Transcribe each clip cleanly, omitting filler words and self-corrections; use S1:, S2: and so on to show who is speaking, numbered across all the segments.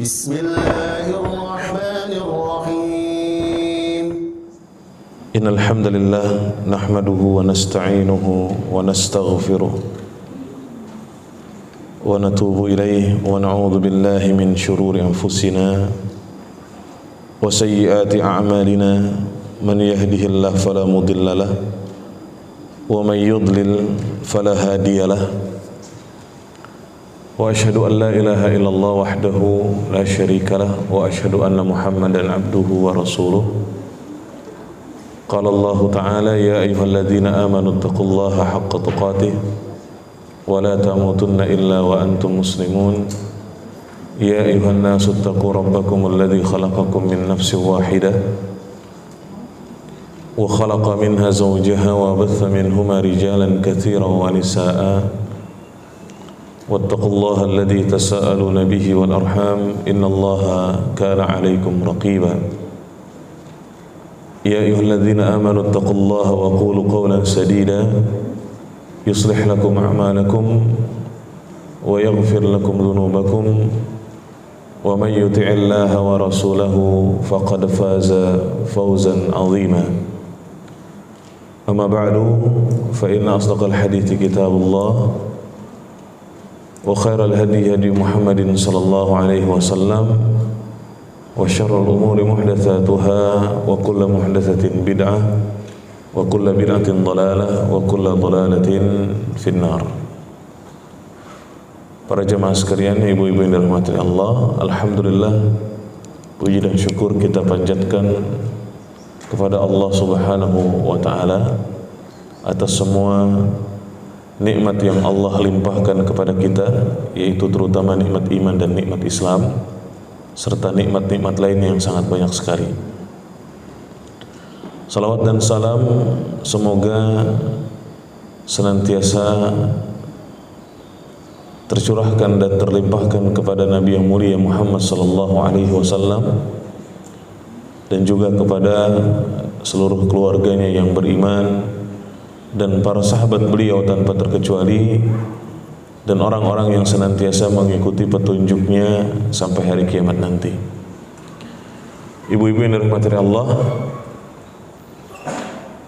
S1: بسم الله الرحمن الرحيم
S2: إن الحمد لله نحمده ونستعينه ونستغفره ونتوب إليه ونعوذ بالله من شرور أنفسنا وسيئات أعمالنا من يهده الله فلا مضل له ومن يضلل فلا هادي له وأشهد أن لا إله إلا الله وحده لا شريك له وأشهد أن محمدا عبده ورسوله قال الله تعالى يا أيها الذين آمنوا اتقوا الله حق تقاته ولا تموتن إلا وأنتم مسلمون يا أيها الناس اتقوا ربكم الذي خلقكم من نفس واحدة وخلق منها زوجها وبث منهما رجالا كثيرا ونساء واتقوا الله الذي تساءلون به والأرحام إن الله كان عليكم رقيبا يا أيها الذين آمنوا اتقوا الله وقولوا قولا سديدا يصلح لكم أعمالكم ويغفر لكم ذنوبكم ومن يطع الله ورسوله فقد فاز فوزا عظيما أما بعد فإن أصدق الحديث كتاب الله وخير الهدي هدي محمد صلى الله عليه وسلم وشر الأمور محدثاتها وكل محدثة بدعة وكل بدعة ضلالة وكل ضلالة في النار. Para jemaah sekalian, ibu-ibu yang dirahmati Allah, alhamdulillah puji dan syukur kita panjatkan kepada Allah Subhanahu wa taala atas semua nikmat yang Allah limpahkan kepada kita, yaitu terutama nikmat iman dan nikmat Islam serta nikmat-nikmat lain yang sangat banyak sekali. Salawat dan salam semoga senantiasa tercurahkan dan terlimpahkan kepada Nabi yang mulia Muhammad sallallahu alaihi wasallam dan juga kepada seluruh keluarganya yang beriman dan para sahabat beliau tanpa terkecuali dan orang-orang yang senantiasa mengikuti petunjuknya sampai hari kiamat nanti. Ibu-ibu yang dirahmati Allah,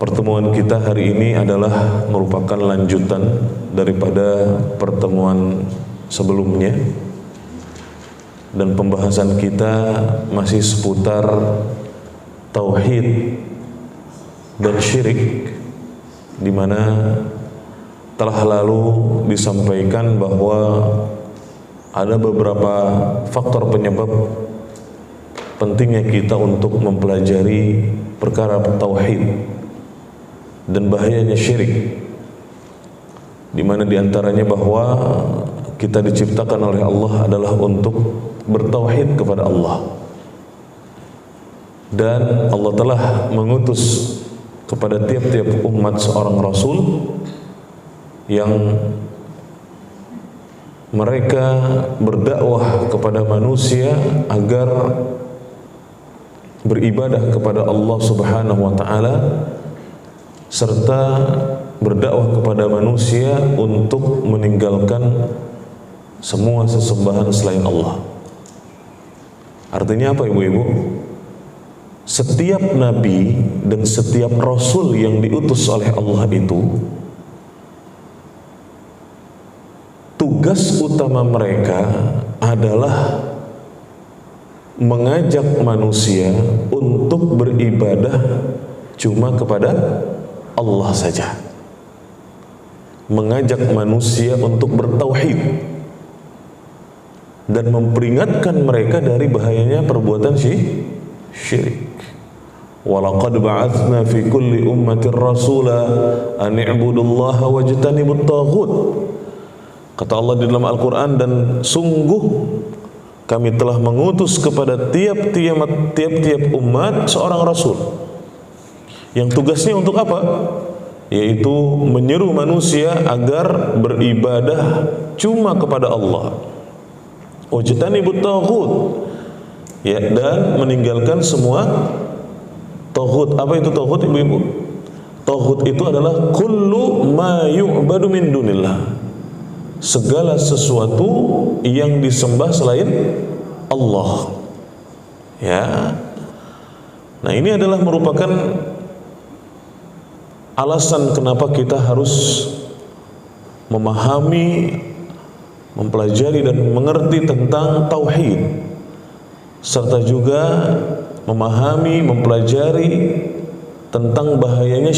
S2: pertemuan kita hari ini adalah merupakan lanjutan daripada pertemuan sebelumnya, dan pembahasan kita masih seputar tauhid dan syirik, di mana telah lalu disampaikan bahwa ada beberapa faktor penyebab pentingnya kita untuk mempelajari perkara tauhid dan bahayanya syirik, di mana diantaranya bahwa kita diciptakan oleh Allah adalah untuk bertauhid kepada Allah, dan Allah telah mengutus kepada tiap-tiap umat seorang Rasul yang mereka berdakwah kepada manusia agar beribadah kepada Allah Subhanahu wa taala, serta berdakwah kepada manusia untuk meninggalkan semua sesembahan selain Allah. Artinya apa, ibu-ibu? Setiap nabi dan setiap rasul yang diutus oleh Allah itu, tugas utama mereka adalah mengajak manusia untuk beribadah cuma kepada Allah saja, mengajak manusia untuk bertauhid dan memperingatkan mereka dari bahayanya perbuatan syirik. Walaqad ba'atsna fi kulli ummatin rasula an i'budullaha wajtanibut taghut. Kata Allah di dalam Al-Quran, dan sungguh kami telah mengutus kepada tiap-tiap umat seorang rasul yang tugasnya untuk apa? Yaitu menyeru manusia agar beribadah cuma kepada Allah. Wajtanibut taghut, ya, dan meninggalkan semua taghut. Apa itu taghut, ibu-ibu? Taghut itu adalah kullu ma yu'badu min dunillah, segala sesuatu yang disembah selain Allah. Ya. Nah, ini adalah merupakan alasan kenapa kita harus memahami, mempelajari dan mengerti tentang tauhid, serta juga memahami, mempelajari tentang bahayanya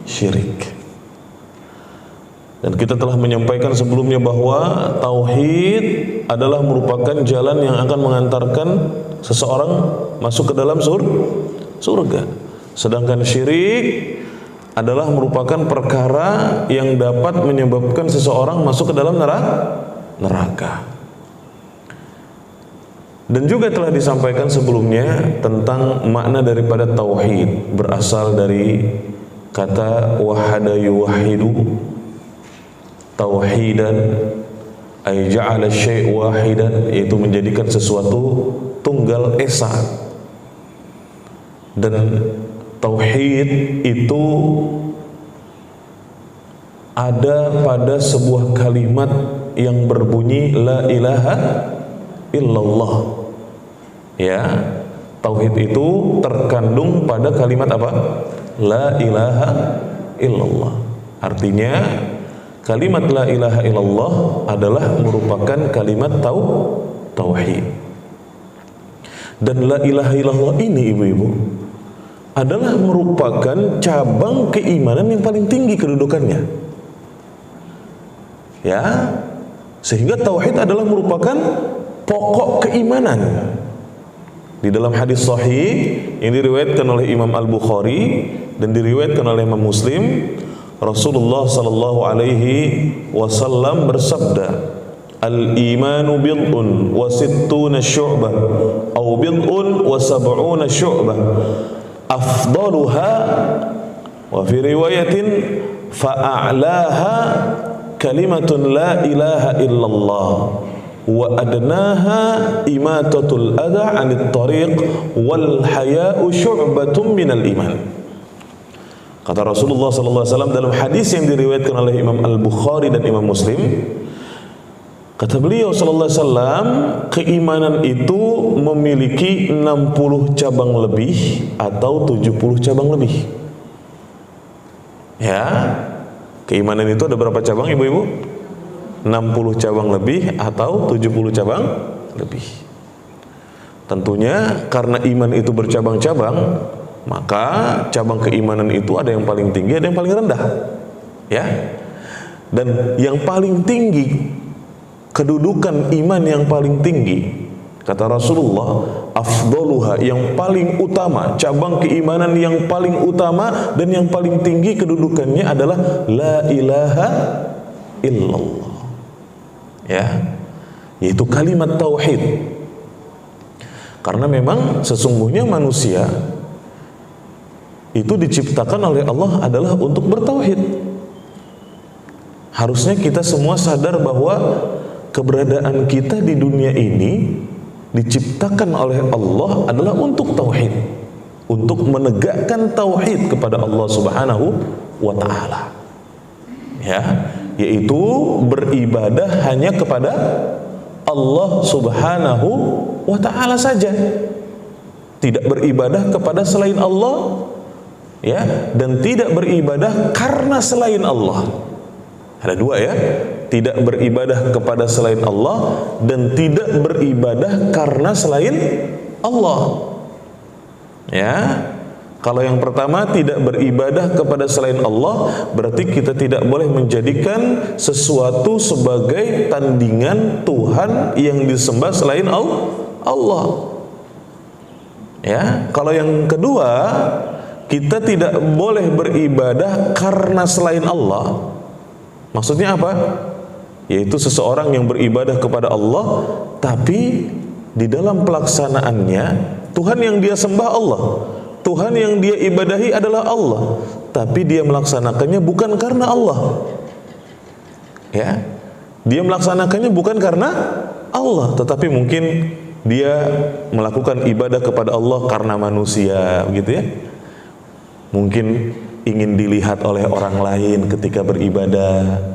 S2: syirik. Dan kita telah menyampaikan sebelumnya bahwa tauhid adalah merupakan jalan yang akan mengantarkan seseorang masuk ke dalam surga. Sedangkan syirik adalah merupakan perkara yang dapat menyebabkan seseorang masuk ke dalam neraka. Dan juga telah disampaikan sebelumnya tentang makna daripada tauhid, berasal dari kata wahada yuwahidu, tauhidan ay ja'ala syai' wahidan, yaitu menjadikan sesuatu tunggal esa. Dan tauhid itu ada pada sebuah kalimat yang berbunyi la ilaha illallah. Ya, tauhid itu terkandung pada kalimat apa? La ilaha illallah. Artinya kalimat la ilaha illallah adalah merupakan kalimat tauhid. Dan la ilaha illallah ini, ibu-ibu, adalah merupakan cabang keimanan yang paling tinggi kedudukannya. Ya, sehingga tauhid adalah merupakan pokok keimanan. Di dalam hadis sahih yang diriwayatkan oleh Imam Al-Bukhari dan diriwayatkan oleh Imam Muslim, Rasulullah sallallahu alaihi wasallam bersabda, "Al-imanu bid'un wa sittuna syu'bah atau bid'un wa sab'una syu'bah. Afdaluha wa fi riwayatin fa'a'laha kalimatun la ilaha illallah wa adnaha imatatul adha 'anit tariq wal haya'u syu'batun minal iman." Kata Rasulullah sallallahu alaihi wasallam dalam hadis yang diriwayatkan oleh Imam Al-Bukhari dan Imam Muslim, kata beliau sallallahu alaihi wasallam, keimanan itu memiliki 60 cabang lebih atau 70 cabang lebih. Ya, keimanan itu ada berapa cabang, ibu-ibu? 60 cabang lebih atau 70 cabang lebih. Tentunya karena iman itu bercabang-cabang, maka cabang keimanan itu ada yang paling tinggi, ada yang paling rendah. Ya. Dan yang paling tinggi, kedudukan iman yang paling tinggi, kata Rasulullah, afdaluha, yang paling utama, cabang keimanan yang paling utama dan yang paling tinggi kedudukannya adalah la ilaha illallah. Ya, yaitu kalimat tauhid. Karena memang sesungguhnya manusia itu diciptakan oleh Allah adalah untuk bertauhid. Harusnya kita semua sadar bahwa keberadaan kita di dunia ini diciptakan oleh Allah adalah untuk tauhid, untuk menegakkan tauhid kepada Allah Subhanahu wa taala. Ya, yaitu beribadah hanya kepada Allah Subhanahu wa taala saja. Tidak beribadah kepada selain Allah, ya, dan tidak beribadah karena selain Allah. Ada dua, ya. Tidak beribadah kepada selain Allah dan tidak beribadah karena selain Allah. Ya. Kalau yang pertama, tidak beribadah kepada selain Allah, berarti kita tidak boleh menjadikan sesuatu sebagai tandingan Tuhan yang disembah selain Allah. Ya, kalau yang kedua, kita tidak boleh beribadah karena selain Allah. Maksudnya apa? Yaitu seseorang yang beribadah kepada Allah, tapi di dalam pelaksanaannya Tuhan yang dia sembah Allah, Tuhan yang dia ibadahi adalah Allah, tapi dia melaksanakannya bukan karena Allah. Ya, dia melaksanakannya bukan karena Allah, tetapi mungkin dia melakukan ibadah kepada Allah karena manusia, gitu ya. Mungkin ingin dilihat oleh orang lain ketika beribadah,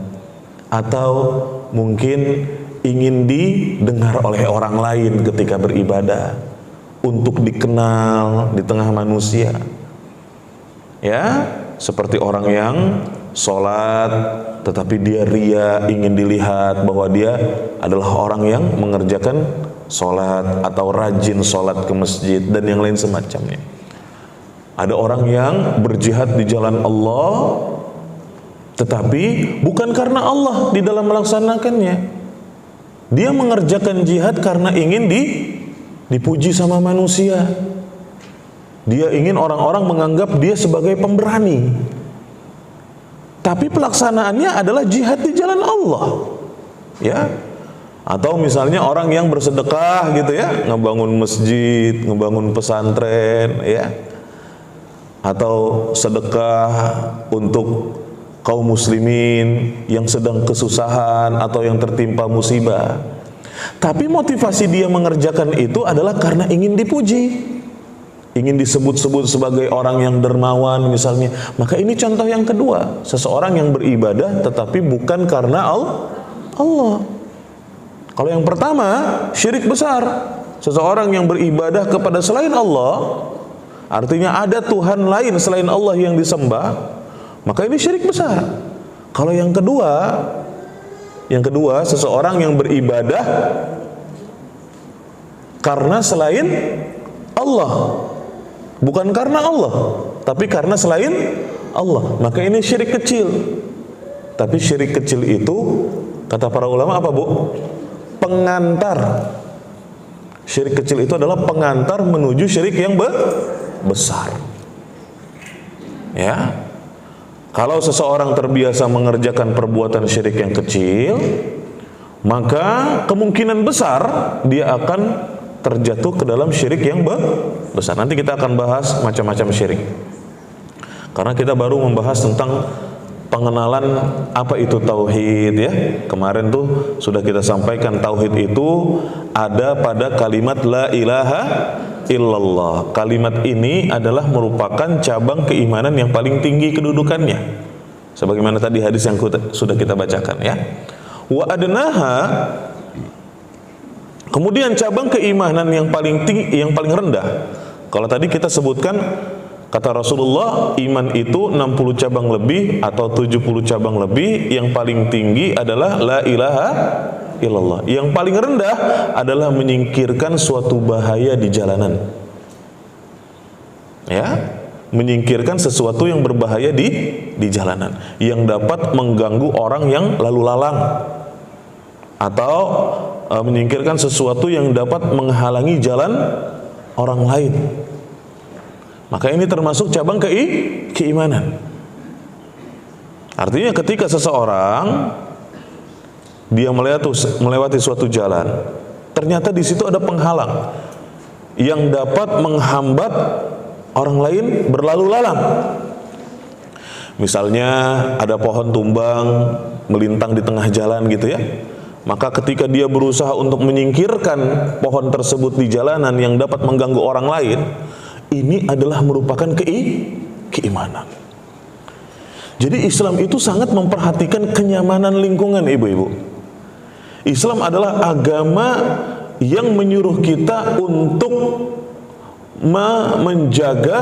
S2: atau mungkin ingin didengar oleh orang lain ketika beribadah, untuk dikenal di tengah manusia. Ya, seperti orang yang sholat tetapi dia ria, ingin dilihat bahwa dia adalah orang yang mengerjakan sholat atau rajin sholat ke masjid dan yang lain semacamnya. Ada orang yang berjihad di jalan Allah tetapi bukan karena Allah di dalam melaksanakannya. Dia mengerjakan jihad karena ingin dipuji sama manusia. Dia ingin orang-orang menganggap dia sebagai pemberani. Tapi pelaksanaannya adalah jihad di jalan Allah. Ya. Atau misalnya orang yang bersedekah gitu ya, ngebangun masjid, ngebangun pesantren ya. Atau sedekah untuk kaum muslimin yang sedang kesusahan atau yang tertimpa musibah. Tapi motivasi dia mengerjakan itu adalah karena ingin dipuji, ingin disebut-sebut sebagai orang yang dermawan misalnya. Maka ini contoh yang kedua, seseorang yang beribadah tetapi bukan karena Allah. Kalau yang pertama, syirik besar, seseorang yang beribadah kepada selain Allah, artinya ada Tuhan lain selain Allah yang disembah, maka ini syirik besar. Kalau yang kedua, seseorang yang beribadah karena selain Allah, bukan karena Allah, tapi karena selain Allah, maka ini syirik kecil. Tapi syirik kecil itu, kata para ulama apa Bu? Pengantar. Syirik kecil itu adalah pengantar menuju syirik yang besar. Ya. Kalau seseorang terbiasa mengerjakan perbuatan syirik yang kecil, maka kemungkinan besar dia akan terjatuh ke dalam syirik yang besar. Nanti kita akan bahas macam-macam syirik. Karena kita baru membahas tentang pengenalan apa itu tauhid ya. Kemarin tuh sudah kita sampaikan tauhid itu ada pada kalimat la ilaha illallah. Kalimat ini adalah merupakan cabang keimanan yang paling tinggi kedudukannya. Sebagaimana tadi hadis yang sudah kita bacakan ya. Wa adnaha, kemudian cabang keimanan yang paling tinggi, yang paling rendah. Kalau tadi kita sebutkan kata Rasulullah, iman itu 60 cabang lebih atau 70 cabang lebih, yang paling tinggi adalah la ilaha illallah. Yang paling rendah adalah menyingkirkan suatu bahaya di jalanan. Ya, menyingkirkan sesuatu yang berbahaya di jalanan, yang dapat mengganggu orang yang lalu lalang, atau menyingkirkan sesuatu yang dapat menghalangi jalan orang lain. Maka ini termasuk cabang keimanan. Artinya ketika seseorang dia melewati suatu jalan, ternyata di situ ada penghalang yang dapat menghambat orang lain berlalu lalang. Misalnya ada pohon tumbang melintang di tengah jalan gitu ya. Maka ketika dia berusaha untuk menyingkirkan pohon tersebut di jalanan yang dapat mengganggu orang lain, ini adalah merupakan keimanan. Jadi Islam itu sangat memperhatikan kenyamanan lingkungan, ibu-ibu. Islam adalah agama yang menyuruh kita untuk menjaga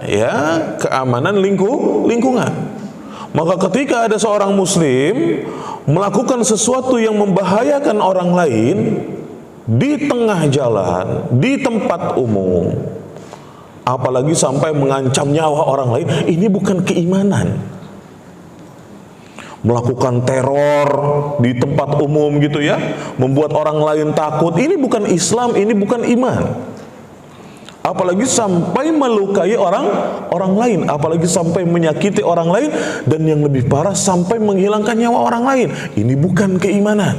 S2: ya keamanan lingkungan. Maka ketika ada seorang muslim melakukan sesuatu yang membahayakan orang lain di tengah jalan, di tempat umum, apalagi sampai mengancam nyawa orang lain, ini bukan keimanan. Melakukan teror di tempat umum gitu ya, membuat orang lain takut, ini bukan Islam, ini bukan iman. Apalagi sampai melukai orang lain, apalagi sampai menyakiti orang lain, dan yang lebih parah sampai menghilangkan nyawa orang lain, ini bukan keimanan.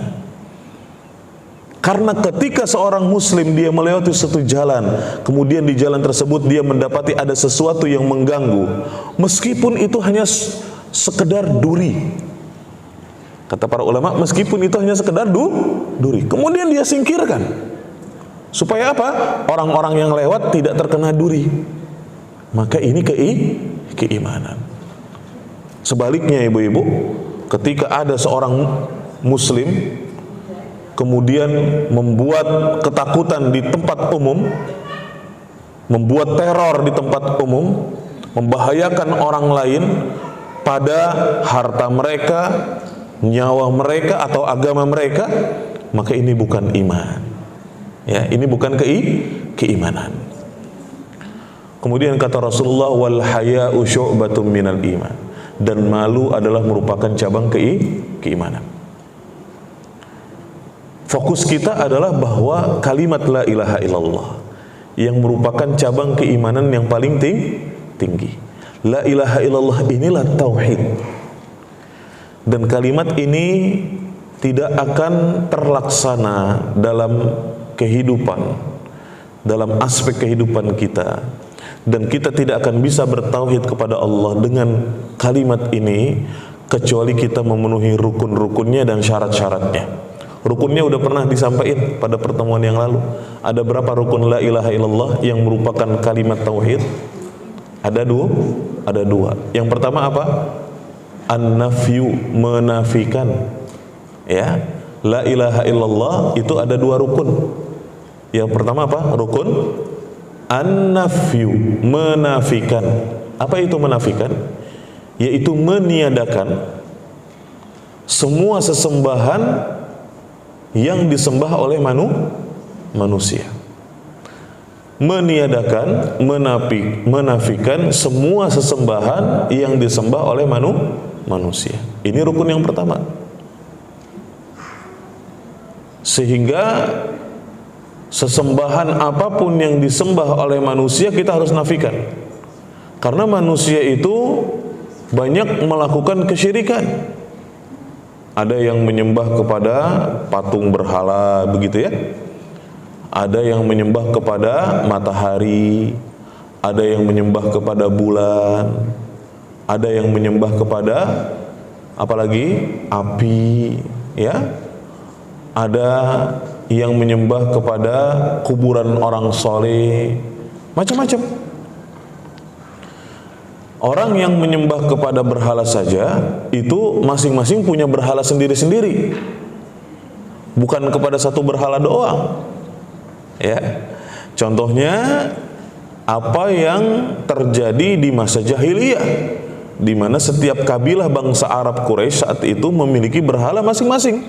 S2: Karena ketika seorang muslim dia melewati satu jalan, kemudian di jalan tersebut dia mendapati ada sesuatu yang mengganggu, meskipun itu hanya sekedar duri. Kata para ulama, meskipun itu hanya sekedar duri, kemudian dia singkirkan. Supaya apa? Orang-orang yang lewat tidak terkena duri. Maka ini keimanan. Sebaliknya ibu-ibu, ketika ada seorang muslim kemudian membuat ketakutan di tempat umum, membuat teror di tempat umum, membahayakan orang lain pada harta mereka, nyawa mereka atau agama mereka, maka ini bukan iman. Ya, ini bukan keimanan. Kemudian kata Rasulullah, wal haya'u syu'batun minal iman. Dan malu adalah merupakan cabang keimanan. Fokus kita adalah bahwa kalimat la ilaha illallah yang merupakan cabang keimanan yang paling tinggi. La ilaha illallah inilah tauhid. Dan kalimat ini tidak akan terlaksana dalam kehidupan, dalam aspek kehidupan kita. Dan kita tidak akan bisa bertauhid kepada Allah dengan kalimat ini kecuali kita memenuhi rukun-rukunnya dan syarat-syaratnya. Rukunnya udah pernah disampaikan pada pertemuan yang lalu. Ada berapa rukun la ilaha illallah yang merupakan kalimat tauhid? Ada dua. Yang pertama apa? An-nafyu, menafikan. Ya, la ilaha illallah itu ada dua rukun. Yang pertama apa? Rukun an-nafyu, menafikan. Apa itu menafikan? Yaitu meniadakan semua sesembahan yang disembah oleh manusia. Meniadakan, menafikan semua sesembahan yang disembah oleh manusia. Ini rukun yang pertama. Sehingga sesembahan apapun yang disembah oleh manusia kita harus nafikan. Karena manusia itu banyak melakukan kesyirikan. Ada yang menyembah kepada patung berhala, begitu ya. Ada yang menyembah kepada matahari, ada yang menyembah kepada bulan, ada yang menyembah kepada apalagi api, ya. Ada yang menyembah kepada kuburan orang soleh, macam-macam. Orang yang menyembah kepada berhala saja itu masing-masing punya berhala sendiri-sendiri, bukan kepada satu berhala doang. Ya, contohnya apa yang terjadi di masa jahiliyah, di mana setiap kabilah bangsa Arab Quraisy saat itu memiliki berhala masing-masing.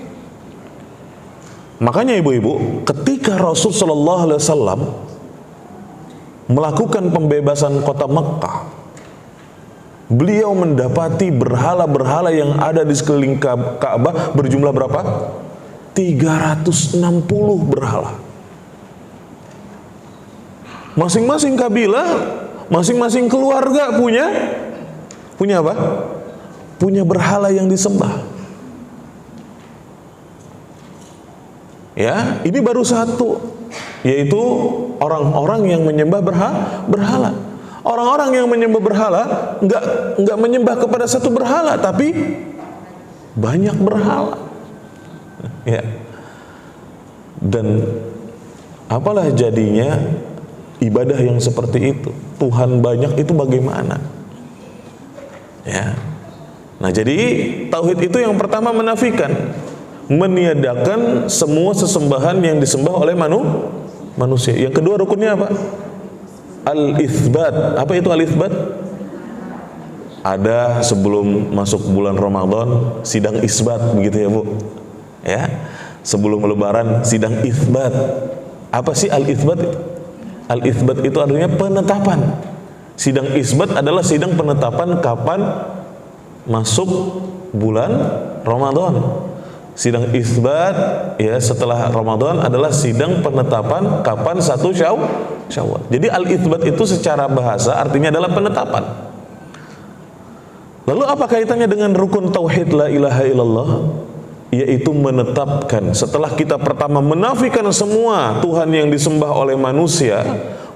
S2: Makanya ibu-ibu, ketika Rasul Shallallahu Alaihi Wasallam melakukan pembebasan kota Mekkah, beliau mendapati berhala-berhala yang ada di sekeliling Ka'bah berjumlah berapa? 360 berhala. Masing-masing kabilah, masing-masing keluarga punya apa? Punya berhala yang disembah. Ya, ini baru satu, yaitu orang-orang yang menyembah berhala. Orang-orang yang menyembah berhala enggak menyembah kepada satu berhala, tapi banyak berhala. Ya. Dan apalah jadinya ibadah yang seperti itu? Tuhan banyak itu bagaimana? Ya. Nah, jadi tauhid itu yang pertama menafikan, meniadakan semua sesembahan yang disembah oleh manusia. Yang kedua rukunnya apa? Al-itsbat. Apa itu al-itsbat? Ada sebelum masuk bulan Ramadan sidang isbat, begitu ya Bu. Ya. Sebelum lebaran sidang itsbat. Apa sih al-itsbat? Al-itsbat itu artinya penetapan. Sidang isbat adalah sidang penetapan kapan masuk bulan Ramadan. Sidang isbat ya setelah Ramadan adalah sidang penetapan kapan satu Syawal. Jadi al-itsbat itu secara bahasa artinya adalah penetapan. Lalu apa kaitannya dengan rukun tauhid la ilaha illallah? Yaitu menetapkan, setelah kita pertama menafikan semua Tuhan yang disembah oleh manusia,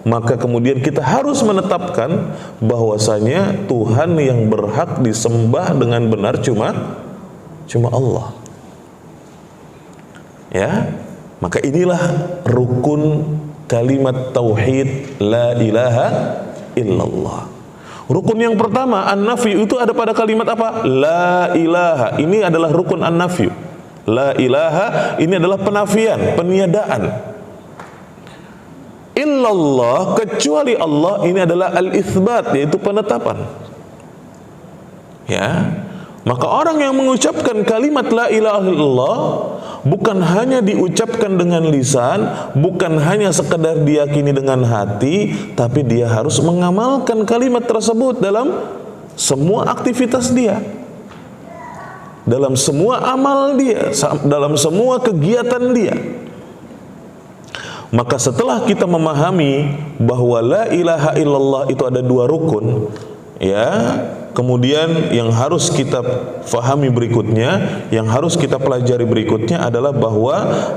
S2: maka kemudian kita harus menetapkan bahwasanya Tuhan yang berhak disembah dengan benar cuma Allah. Ya, maka inilah rukun kalimat tauhid la ilaha illallah. Rukun yang pertama an-nafyu itu ada pada kalimat apa? La ilaha. Ini adalah rukun an-nafyu. La ilaha ini adalah penafian, peniadaan. Illallah, kecuali Allah, ini adalah al-itsbat, yaitu penetapan. Ya, maka orang yang mengucapkan kalimat la ilaha illallah bukan hanya diucapkan dengan lisan, bukan hanya sekedar diyakini dengan hati, tapi dia harus mengamalkan kalimat tersebut dalam semua aktivitas dia, dalam semua amal dia, dalam semua kegiatan dia. Maka setelah kita memahami bahwa la ilaha illallah itu ada dua rukun, ya, kemudian yang harus kita fahami berikutnya, yang harus kita pelajari berikutnya adalah bahwa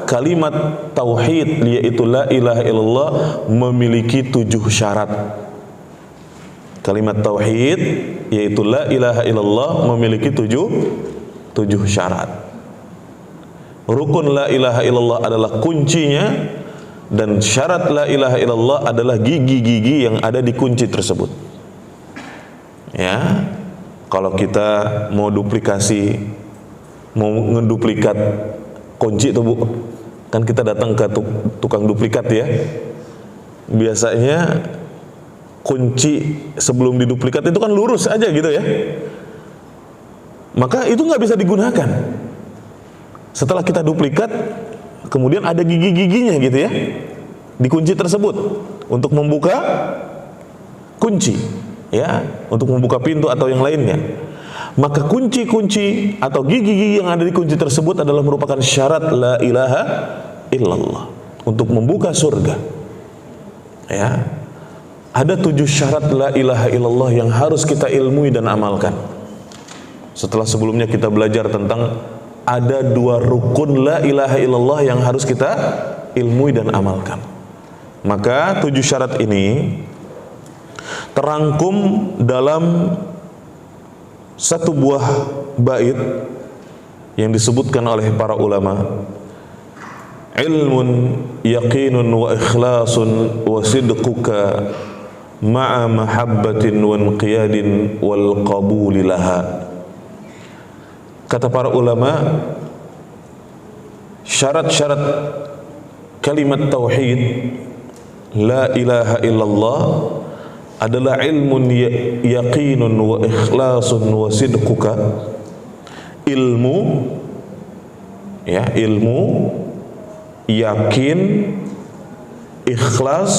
S2: kalimat tauhid yaitu la ilaha illallah memiliki 7 syarat. Kalimat tauhid yaitu la ilaha illallah memiliki 7 syarat. Rukun la ilaha illallah adalah kuncinya, dan syarat la ilaha illallah adalah gigi-gigi yang ada di kunci tersebut. Ya, kalau kita mau duplikasi, mau ngeduplikat kunci itu Bu, kan kita datang ke tukang duplikat ya. Biasanya kunci sebelum diduplikat itu kan lurus aja gitu ya. Maka itu nggak bisa digunakan. Setelah kita duplikat, kemudian ada gigi-giginya gitu ya di kunci tersebut untuk membuka kunci, ya, untuk membuka pintu atau yang lainnya. Maka kunci-kunci atau gigi-gigi yang ada di kunci tersebut adalah merupakan syarat la ilaha illallah untuk membuka surga. Ya, ada 7 syarat la ilaha illallah yang harus kita ilmui dan amalkan. Setelah sebelumnya kita belajar tentang ada 2 rukun la ilaha illallah yang harus kita ilmui dan amalkan. Maka 7 syarat ini terangkum dalam satu buah bait yang disebutkan oleh para ulama. Ilmun yaqinun wa ikhlasun wa sidquka ma'a mahabbatin wa inqiyadin wal qabuli laha. Kata para ulama, syarat-syarat kalimat tauhid la ilaha illallah adalah ilmun yaqinun wa ikhlasun wa sidquka. Ilmu, ya, ilmu, yakin, ikhlas,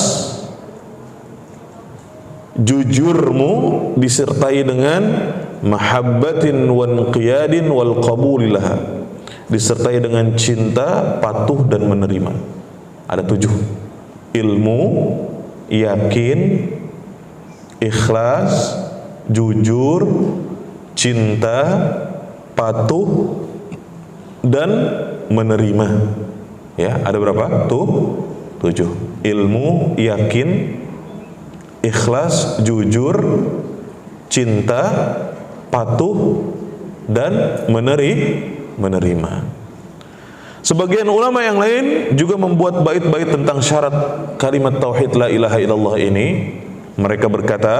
S2: jujurmu disertai dengan mahabbatin wa inqiyadin wal qabulilah, disertai dengan cinta, patuh dan menerima. Ada 7. Ilmu, yakin, ikhlas, jujur, cinta, patuh dan menerima. Ya, ada berapa? 7. Ilmu, yakin, ikhlas, jujur, cinta, patuh dan menerima. Sebagian ulama yang lain juga membuat bait-bait tentang syarat kalimat tauhid la ilaha illallah ini. Mereka berkata,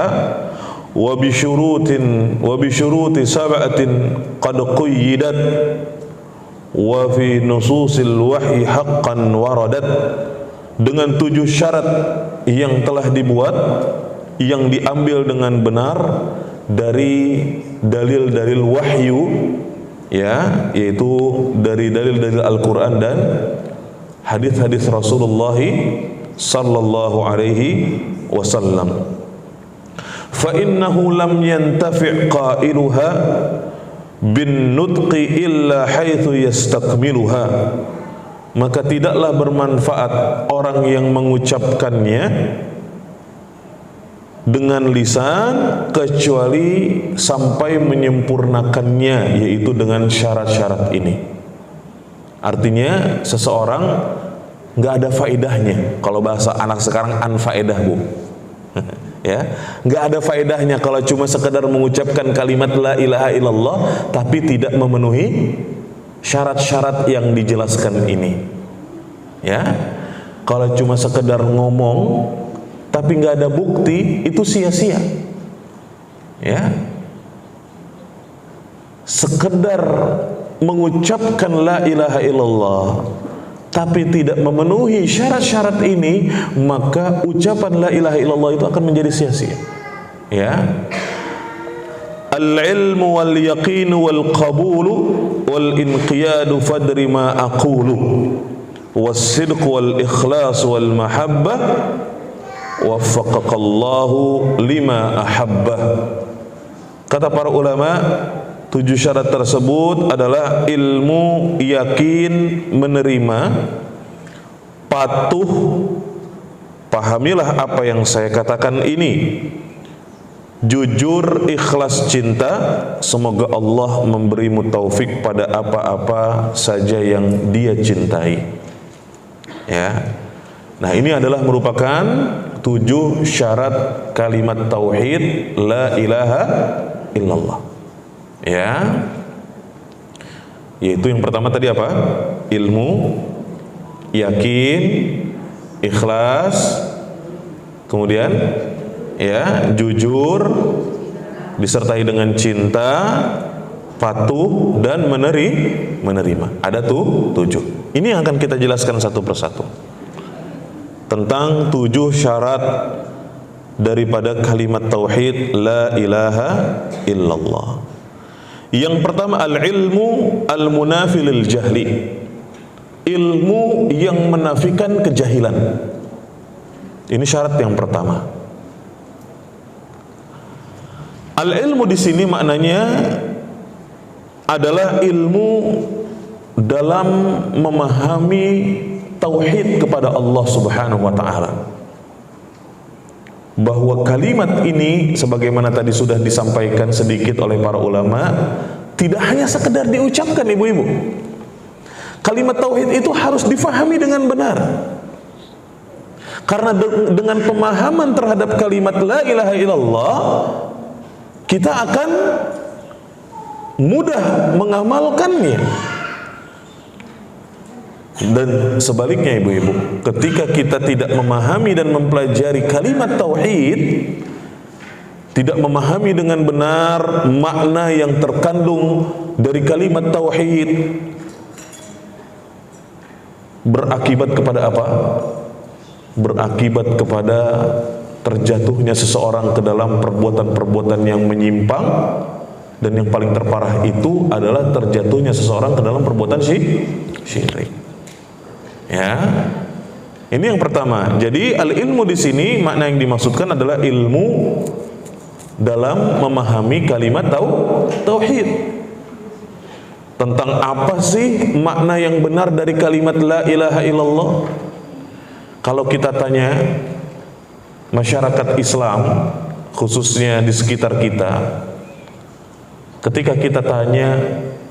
S2: wa bi syuruti sab'atin qad quyyidat wa fi nususil wahyi haqqan waradat. Dengan 7 syarat yang telah dibuat, yang diambil dengan benar dari dalil-dalil wahyu, ya, yaitu dari dalil-dalil Al-Quran dan hadis-hadis Rasulullah sallallahu alaihi wasallam. Fa innahu lam yantafi' qailuha bin nutqi illa haitsu yastakmiluha. Maka tidaklah bermanfaat orang yang mengucapkannya dengan lisan kecuali sampai menyempurnakannya, yaitu dengan syarat-syarat ini. Artinya seseorang nggak ada faedahnya, kalau bahasa anak sekarang anfaedah Bu. Ya, nggak ada faedahnya kalau cuma sekedar mengucapkan kalimat la ilaha illallah tapi tidak memenuhi syarat-syarat yang dijelaskan ini. Ya, kalau cuma sekedar ngomong tapi nggak ada bukti, itu sia-sia. Ya, sekedar mengucapkan la ilaha illallah tapi tidak memenuhi syarat-syarat ini, maka ucapan la ilaha illallah itu akan menjadi sia-sia. Ya. Al-ilmu wal yaqinu wal qabulu wal inqiyadu fadri ma aqulu was-sidq wal ikhlas wal mahabbah waffaqakallahu lima ahabbah. Kata para ulama, 7 syarat tersebut adalah ilmu, yakin, menerima, patuh, pahamilah apa yang saya katakan ini, jujur, ikhlas, cinta, semoga Allah memberimu taufik pada apa-apa saja yang Dia cintai. Ya. Nah, ini adalah merupakan 7 syarat kalimat tauhid la ilaha illallah. Ya, yaitu yang pertama tadi apa? Ilmu, yakin, ikhlas, kemudian ya jujur, disertai dengan cinta, patuh, dan menerima. Ada tuh 7. Ini yang akan kita jelaskan satu persatu tentang 7 syarat daripada kalimat tauhid la ilaha illallah. Yang pertama, al-ilmu al-munafi lil jahli. Ilmu yang menafikan kejahilan. Ini syarat yang pertama. Al-ilmu di sini maknanya adalah ilmu dalam memahami tauhid kepada Allah Subhanahu wa taala. Bahwa kalimat ini sebagaimana tadi sudah disampaikan sedikit oleh para ulama, tidak hanya sekedar diucapkan, ibu-ibu. Kalimat tauhid itu harus difahami dengan benar. Karena dengan pemahaman terhadap kalimat la ilaha illallah, kita akan mudah mengamalkannya. Dan sebaliknya, ibu-ibu, ketika kita tidak memahami dan mempelajari kalimat tauhid, tidak memahami dengan benar makna yang terkandung dari kalimat tauhid, berakibat kepada apa? Berakibat kepada terjatuhnya seseorang ke dalam perbuatan-perbuatan yang menyimpang, dan yang paling terparah itu adalah terjatuhnya seseorang ke dalam perbuatan syirik. Ya, ini yang pertama. Jadi al-ilmu di sini makna yang dimaksudkan adalah ilmu dalam memahami kalimat tauhid. Tentang apa sih makna yang benar dari kalimat la ilaha illallah? Kalau kita tanya masyarakat Islam, khususnya di sekitar kita, ketika kita tanya,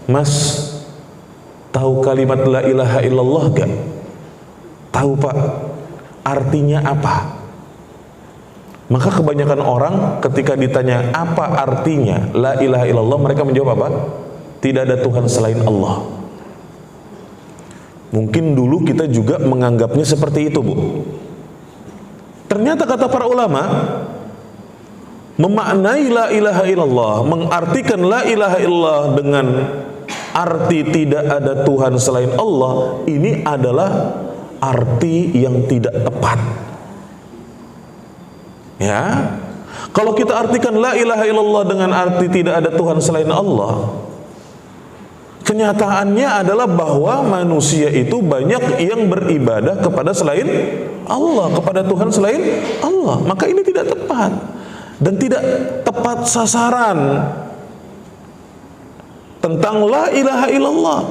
S2: Mas, tahu kalimat la ilaha illallah gak? Tahu Pak, artinya apa? Maka kebanyakan orang ketika ditanya apa artinya la ilaha illallah, mereka menjawab apa? Tidak ada Tuhan selain Allah. Mungkin dulu kita juga menganggapnya seperti itu, Bu. Ternyata kata para ulama, memaknai la ilaha illallah, mengartikan la ilaha illallah dengan arti tidak ada Tuhan selain Allah, ini adalah arti yang tidak tepat. Ya, kalau kita artikan la ilaha illallah dengan arti tidak ada Tuhan selain Allah, kenyataannya adalah bahwa manusia itu banyak yang beribadah kepada selain Allah, kepada Tuhan selain Allah. Maka ini tidak tepat dan tidak tepat sasaran tentang la ilaha illallah.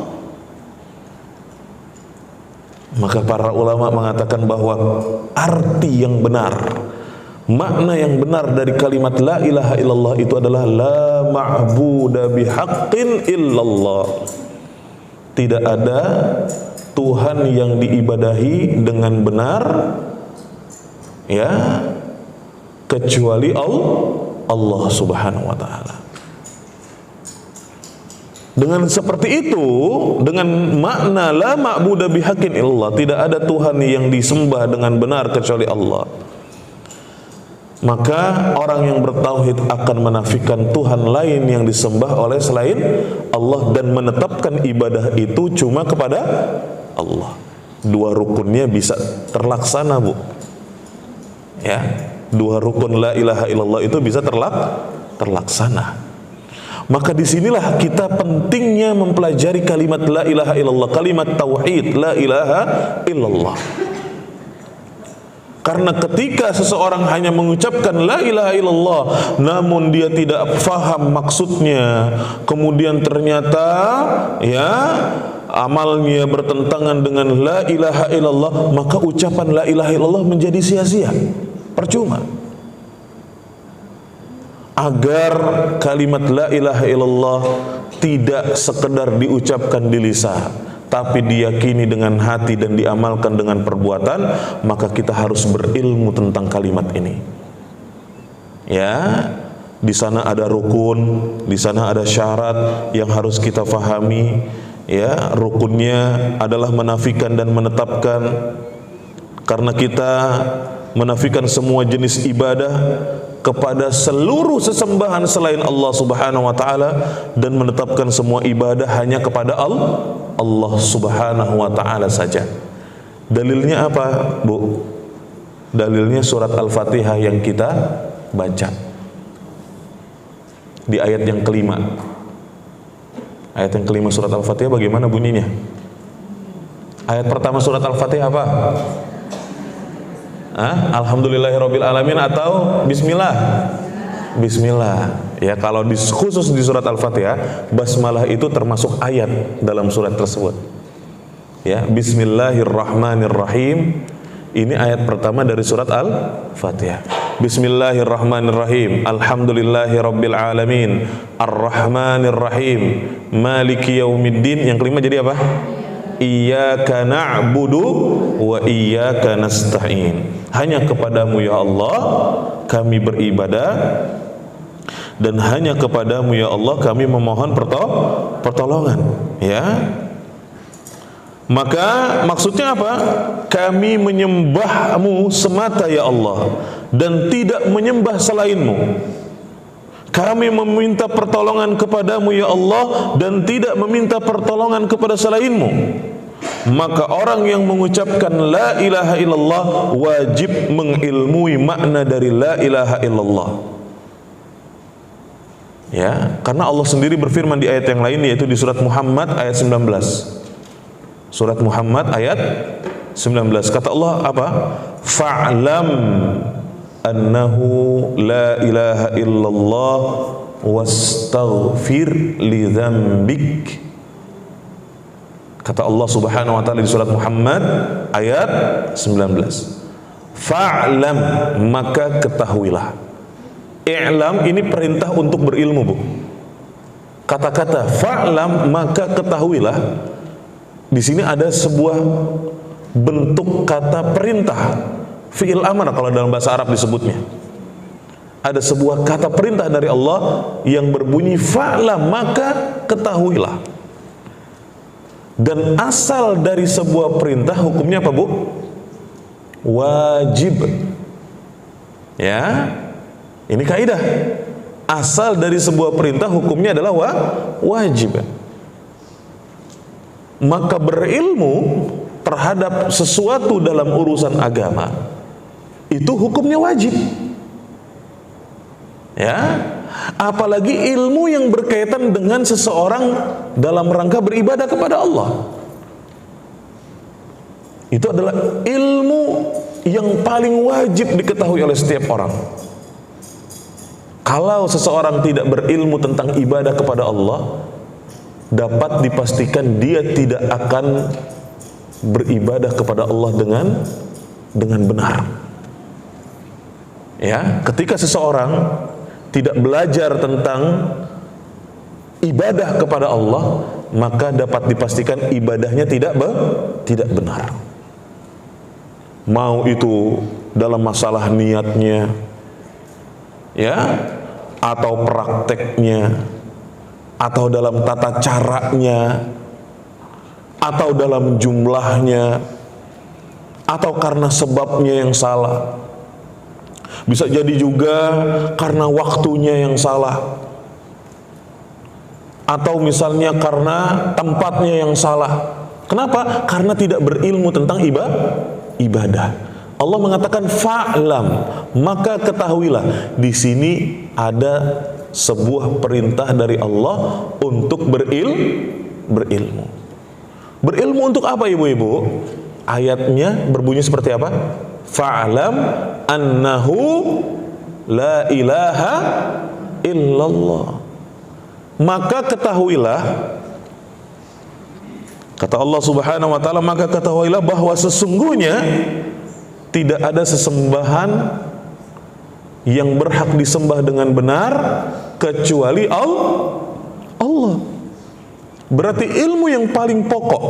S2: Maka para ulama mengatakan bahwa arti yang benar, makna yang benar dari kalimat la ilaha illallah itu adalah la ma'buda bihaqqin illallah. Tidak ada Tuhan yang diibadahi dengan benar, ya, kecuali Allah Subhanahu wa taala. Dengan seperti itu, dengan makna la ma'budu bihaqqin illallah, tidak ada Tuhan yang disembah dengan benar kecuali Allah, Maka orang yang bertauhid akan menafikan Tuhan lain yang disembah oleh selain Allah dan menetapkan ibadah itu cuma kepada Allah. Dua rukunnya bisa terlaksana, Bu. Ya, dua rukun la ilaha illallah itu bisa terlaksana. Maka disinilah kita pentingnya mempelajari kalimat la ilaha illallah, kalimat tauhid la ilaha illallah. Karena ketika seseorang hanya mengucapkan la ilaha illallah namun dia tidak faham maksudnya, kemudian ternyata ya amalnya bertentangan dengan la ilaha illallah, maka ucapan la ilaha illallah menjadi sia-sia, percuma. Agar kalimat la ilaha illallah tidak sekedar diucapkan di lisan, tapi diyakini dengan hati dan diamalkan dengan perbuatan, maka kita harus berilmu tentang kalimat ini. Ya, di sana ada rukun, di sana ada syarat yang harus kita fahami. Ya, rukunnya adalah menafikan dan menetapkan, karena kita menafikan semua jenis ibadah kepada seluruh sesembahan selain Allah Subhanahu wa taala dan menetapkan semua ibadah hanya kepada Allah Subhanahu wa taala saja. Dalilnya apa, Bu? Dalilnya surat Al-Fatihah yang kita baca di ayat yang kelima. Ayat yang kelima surat Al-Fatihah bagaimana bunyinya? Ayat pertama surat Al-Fatihah apa? Alhamdulillahirabbil alamin atau bismillah? Bismillah. Ya, kalau khusus di surat Al-Fatihah, basmalah itu termasuk ayat dalam surat tersebut. Ya, bismillahirrahmanirrahim. Ini ayat pertama dari surat Al-Fatihah. Bismillahirrahmanirrahim. Alhamdulillahirabbil alamin. Arrahmanirrahim. Maliki yaumiddin. Yang kelima jadi apa? Iyyaka na'budu wa iyyaka nasta'in. Hanya kepadamu ya Allah kami beribadah, dan hanya kepadamu ya Allah kami memohon pertolongan. Ya, maka maksudnya apa? Kami menyembahmu semata ya Allah dan tidak menyembah selainmu. Kami meminta pertolongan kepadamu ya Allah dan tidak meminta pertolongan kepada selainmu. Maka orang yang mengucapkan la ilaha illallah wajib mengilmui makna dari la ilaha illallah. Ya, karena Allah sendiri berfirman di ayat yang lain, yaitu di surat Muhammad ayat 19. Surat Muhammad ayat 19. Kata Allah apa? Fa'lam annahu la ilaha illallah wastaghfir li dzambik. Kata Allah Subhanahu wa taala di surat Muhammad ayat 19. Fa'lam, maka ketahuilah. I'lam ini perintah untuk berilmu, Bu. Kata-kata fa'lam, maka ketahuilah, di sini ada sebuah bentuk kata perintah, fi'il amar kalau dalam bahasa Arab disebutnya. Ada sebuah kata perintah dari Allah yang berbunyi fa'lam, maka ketahuilah. Dan asal dari sebuah perintah hukumnya apa, Bu? Wajib. Ya, ini kaidah. Asal dari sebuah perintah hukumnya adalah wajib. Maka berilmu terhadap sesuatu dalam urusan agama itu hukumnya wajib. Ya, apalagi ilmu yang berkaitan dengan seseorang dalam rangka beribadah kepada Allah. Itu adalah ilmu yang paling wajib diketahui oleh setiap orang. Kalau seseorang tidak berilmu tentang ibadah kepada Allah, dapat dipastikan dia tidak akan beribadah kepada Allah dengan benar. Ya, ketika seseorang tidak belajar tentang ibadah kepada Allah, maka dapat dipastikan ibadahnya tidak benar. Mau itu dalam masalah niatnya, ya, atau prakteknya, atau dalam tata caranya, atau dalam jumlahnya, atau karena sebabnya yang salah. Bisa jadi juga karena waktunya yang salah, atau misalnya karena tempatnya yang salah. Kenapa? Karena tidak berilmu tentang ibadah. Allah mengatakan fa'lam, maka ketahuilah. Di sini ada sebuah perintah dari Allah untuk berilmu. Berilmu untuk apa, ibu-ibu? Ayatnya berbunyi seperti apa? Fa'lam annahu la ilaha illallah. Maka ketahuilah, kata Allah Subhanahu wa taala, maka ketahuilah bahwa sesungguhnya tidak ada sesembahan yang berhak disembah dengan benar kecuali Allah. Berarti ilmu yang paling pokok,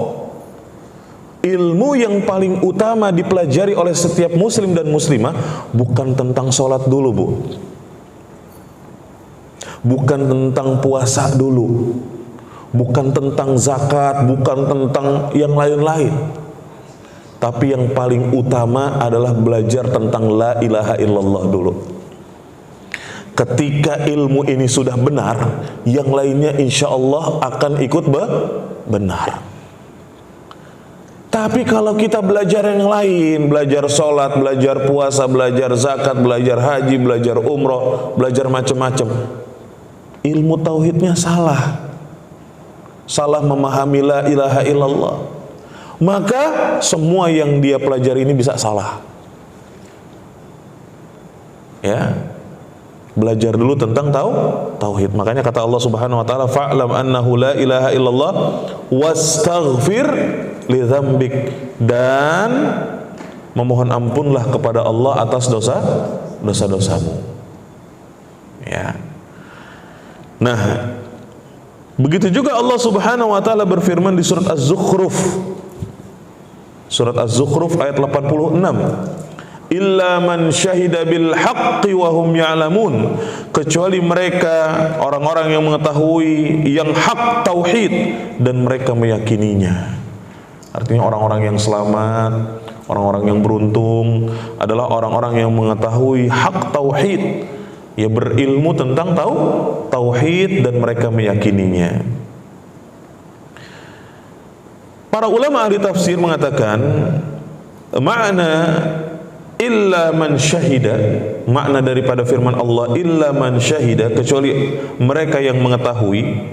S2: ilmu yang paling utama dipelajari oleh setiap muslim dan muslimah bukan tentang sholat dulu, Bu. Bukan tentang puasa dulu, bukan tentang zakat, bukan tentang yang lain-lain. Tapi yang paling utama adalah belajar tentang la ilaha illallah dulu. Ketika ilmu ini sudah benar, yang lainnya insya Allah akan ikut benar. Tapi kalau kita belajar yang lain, belajar sholat, belajar puasa, belajar zakat, belajar haji, belajar umroh, belajar macam-macam, ilmu tauhidnya salah memahami la ilaha illallah, maka semua yang dia pelajari ini bisa salah. Ya, belajar dulu tentang tauhid. Makanya kata Allah Subhanahu wa taala, fa'lam annahu la ilaha illallah wastaghfir li dzambik, dan memohon ampunlah kepada Allah atas dosa-dosamu. Ya. Nah, begitu juga Allah Subhanahu wa taala berfirman di surat Az-Zukhruf. Surat Az-Zukhruf ayat 86. Illa man syahida bil haqqi wa hum ya'lamun, kecuali mereka orang-orang yang mengetahui yang hak tauhid dan mereka meyakininya. Artinya orang-orang yang selamat, orang-orang yang beruntung adalah orang-orang yang mengetahui hak tauhid, ya, berilmu tentang tauhid dan mereka meyakininya. Para ulama ahli tafsir mengatakan makna illa man syahida, makna daripada firman Allah illa man syahida, kecuali mereka yang mengetahui,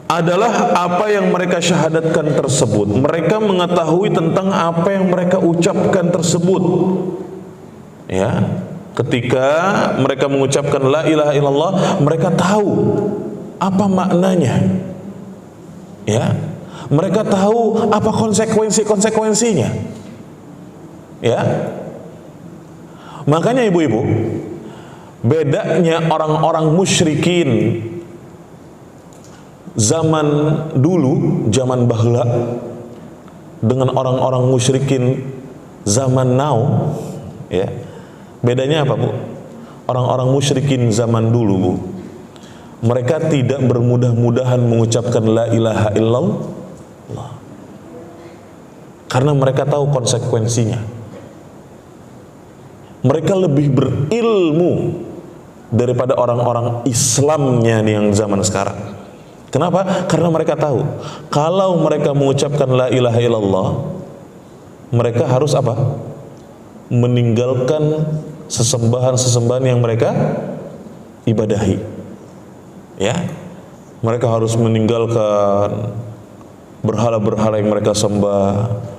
S2: adalah apa yang mereka syahadatkan tersebut. Mereka mengetahui tentang apa yang mereka ucapkan tersebut. Ya, ketika mereka mengucapkan la ilaha illallah, mereka tahu apa maknanya. Ya, mereka tahu apa konsekuensinya. Ya, makanya ibu-ibu, bedanya orang-orang musyrikin zaman dulu, zaman bahla, dengan orang-orang musyrikin zaman now, ya, bedanya apa, Bu? Orang-orang musyrikin zaman dulu, Bu, mereka tidak bermudah-mudahan mengucapkan la ilaha illallah, karena mereka tahu konsekuensinya. Mereka lebih berilmu daripada orang-orang Islamnya nih yang zaman sekarang. Kenapa? Karena mereka tahu kalau mereka mengucapkan la ilaha illallah, mereka harus apa? Meninggalkan sesembahan-sesembahan yang mereka ibadahi. Ya, mereka harus meninggalkan berhala-berhala yang mereka sembah.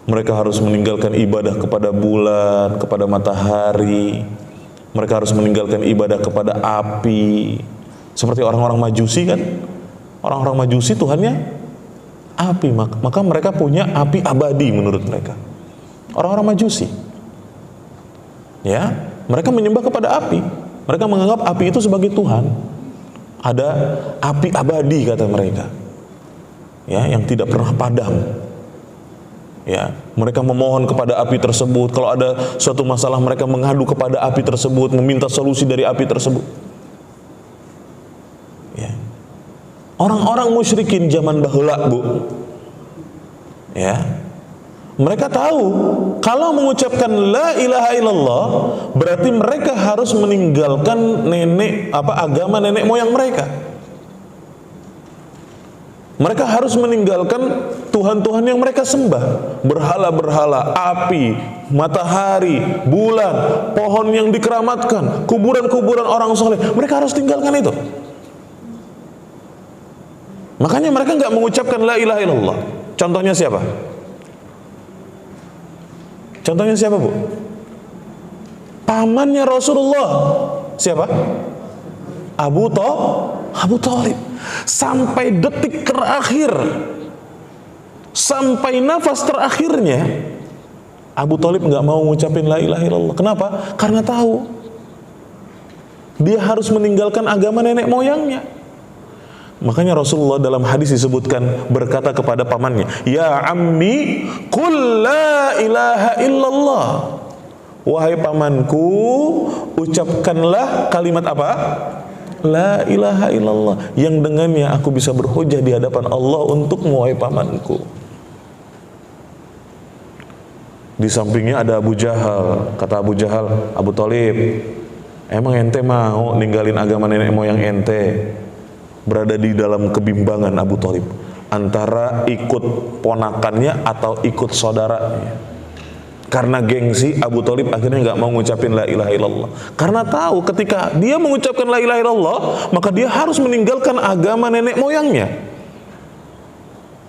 S2: Mereka harus meninggalkan ibadah kepada bulan, kepada matahari. Mereka harus meninggalkan ibadah kepada api. Seperti orang-orang Majusi kan? Orang-orang Majusi Tuhannya api, maka mereka punya api abadi menurut mereka. Orang-orang Majusi, ya, mereka menyembah kepada api. Mereka menganggap api itu sebagai Tuhan. Ada api abadi kata mereka, ya, yang tidak pernah padam. Ya, mereka memohon kepada api tersebut. Kalau ada suatu masalah, mereka mengadu kepada api tersebut, meminta solusi dari api tersebut. Ya, orang-orang musyrikin zaman dahulu, Bu, ya, Mereka tahu kalau mengucapkan la ilaha illallah berarti mereka harus meninggalkan agama nenek moyang mereka. Mereka harus meninggalkan Tuhan-Tuhan yang mereka sembah, berhala-berhala, api, matahari, bulan, pohon yang dikeramatkan, kuburan-kuburan orang soleh. Mereka harus tinggalkan itu. Makanya mereka nggak mengucapkan la ilaha illallah. Contohnya siapa? Contohnya siapa, Bu? Pamannya Rasulullah. Siapa? Abu Thalib. Sampai detik terakhir, sampai nafas terakhirnya, Abu Thalib nggak mau ngucapin la ilaha illallah. Kenapa? Karena tahu dia harus meninggalkan agama nenek moyangnya. Makanya Rasulullah dalam hadis disebutkan berkata kepada pamannya, "Ya ammi, qul la ilaha illallah." Wahai pamanku, ucapkanlah kalimat apa? La ilaha illallah, yang dengannya aku bisa berhujah di hadapan Allah untukmu, wahai pamanku. Di sampingnya ada Abu Jahal. Kata Abu Jahal, Abu Thalib, emang ente mau ninggalin agama nenek moyang ente? Berada di dalam kebimbangan Abu Thalib antara ikut ponakannya atau ikut saudaranya. Karena gengsi, Abu Thalib akhirnya nggak mau ngucapin la ilaha illallah. Karena tahu ketika dia mengucapkan la ilaha illallah, maka dia harus meninggalkan agama nenek moyangnya.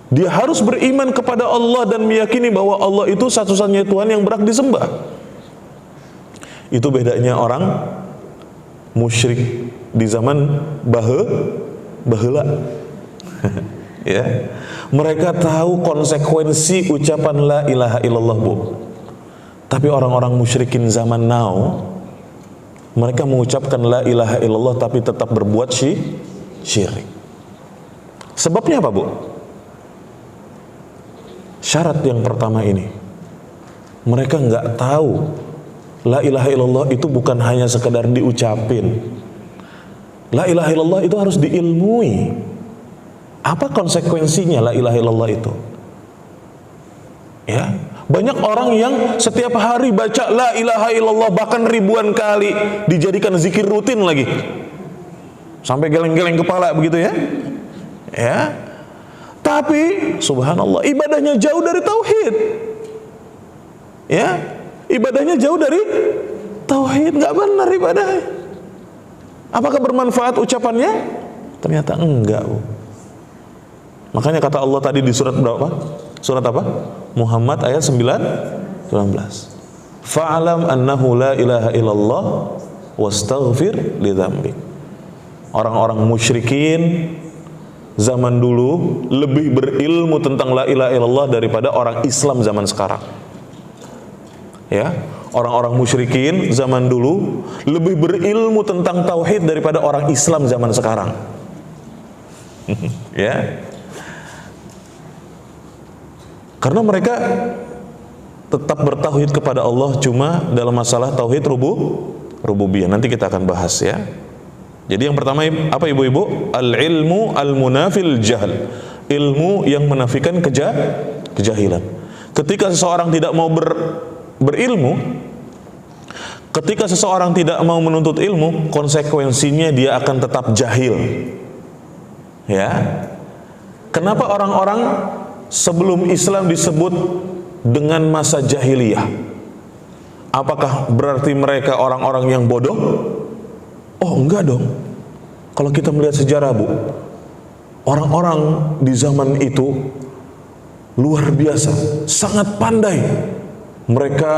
S2: Dia harus beriman kepada Allah dan meyakini bahwa Allah itu satu-satunya Tuhan yang berhak disembah. Itu bedanya orang musyrik di zaman baheula. Ya. Mereka tahu konsekuensi ucapan la ilaha illallah, Bu. Tapi orang-orang musyrikin zaman now, mereka mengucapkan la ilaha illallah tapi tetap berbuat syirik. Sebabnya apa, Bu? Syarat yang pertama ini, mereka nggak tahu la ilaha illallah itu bukan hanya sekedar diucapin. La ilaha illallah itu harus diilmui. Apa konsekuensinya la ilaha illallah itu? Ya, banyak orang yang setiap hari baca la ilaha illallah bahkan ribuan kali, dijadikan zikir rutin lagi. Sampai geleng-geleng kepala begitu ya. Ya. Tapi subhanallah ibadahnya jauh dari tauhid. Ya. Ibadahnya jauh dari tauhid, enggak benar ibadahnya. Apakah bermanfaat ucapannya? Ternyata enggak, Bu. Makanya kata Allah tadi di surat berapa? Surat apa? Muhammad ayat 19. Fa'alam annahu la ilaha illallah wastaghfir li dzambik. Orang-orang musyrikin zaman dulu lebih berilmu tentang la ilaha illallah daripada orang Islam zaman sekarang. Ya, orang-orang musyrikin zaman dulu lebih berilmu tentang tauhid daripada orang Islam zaman sekarang. Ya. Karena mereka tetap bertauhid kepada Allah cuma dalam masalah tauhid rububiyah. Nanti kita akan bahas ya. Jadi yang pertama apa ibu-ibu? Al-ilmu al-munafil jahl. Ilmu yang menafikan kejahilan. Ketika seseorang tidak mau berilmu, ketika seseorang tidak mau menuntut ilmu, konsekuensinya dia akan tetap jahil. Ya. Kenapa orang-orang sebelum Islam disebut dengan masa jahiliyah? Apakah berarti mereka orang-orang yang bodoh? Oh, enggak dong. Kalau kita melihat sejarah, Bu, orang-orang di zaman itu luar biasa, sangat pandai. Mereka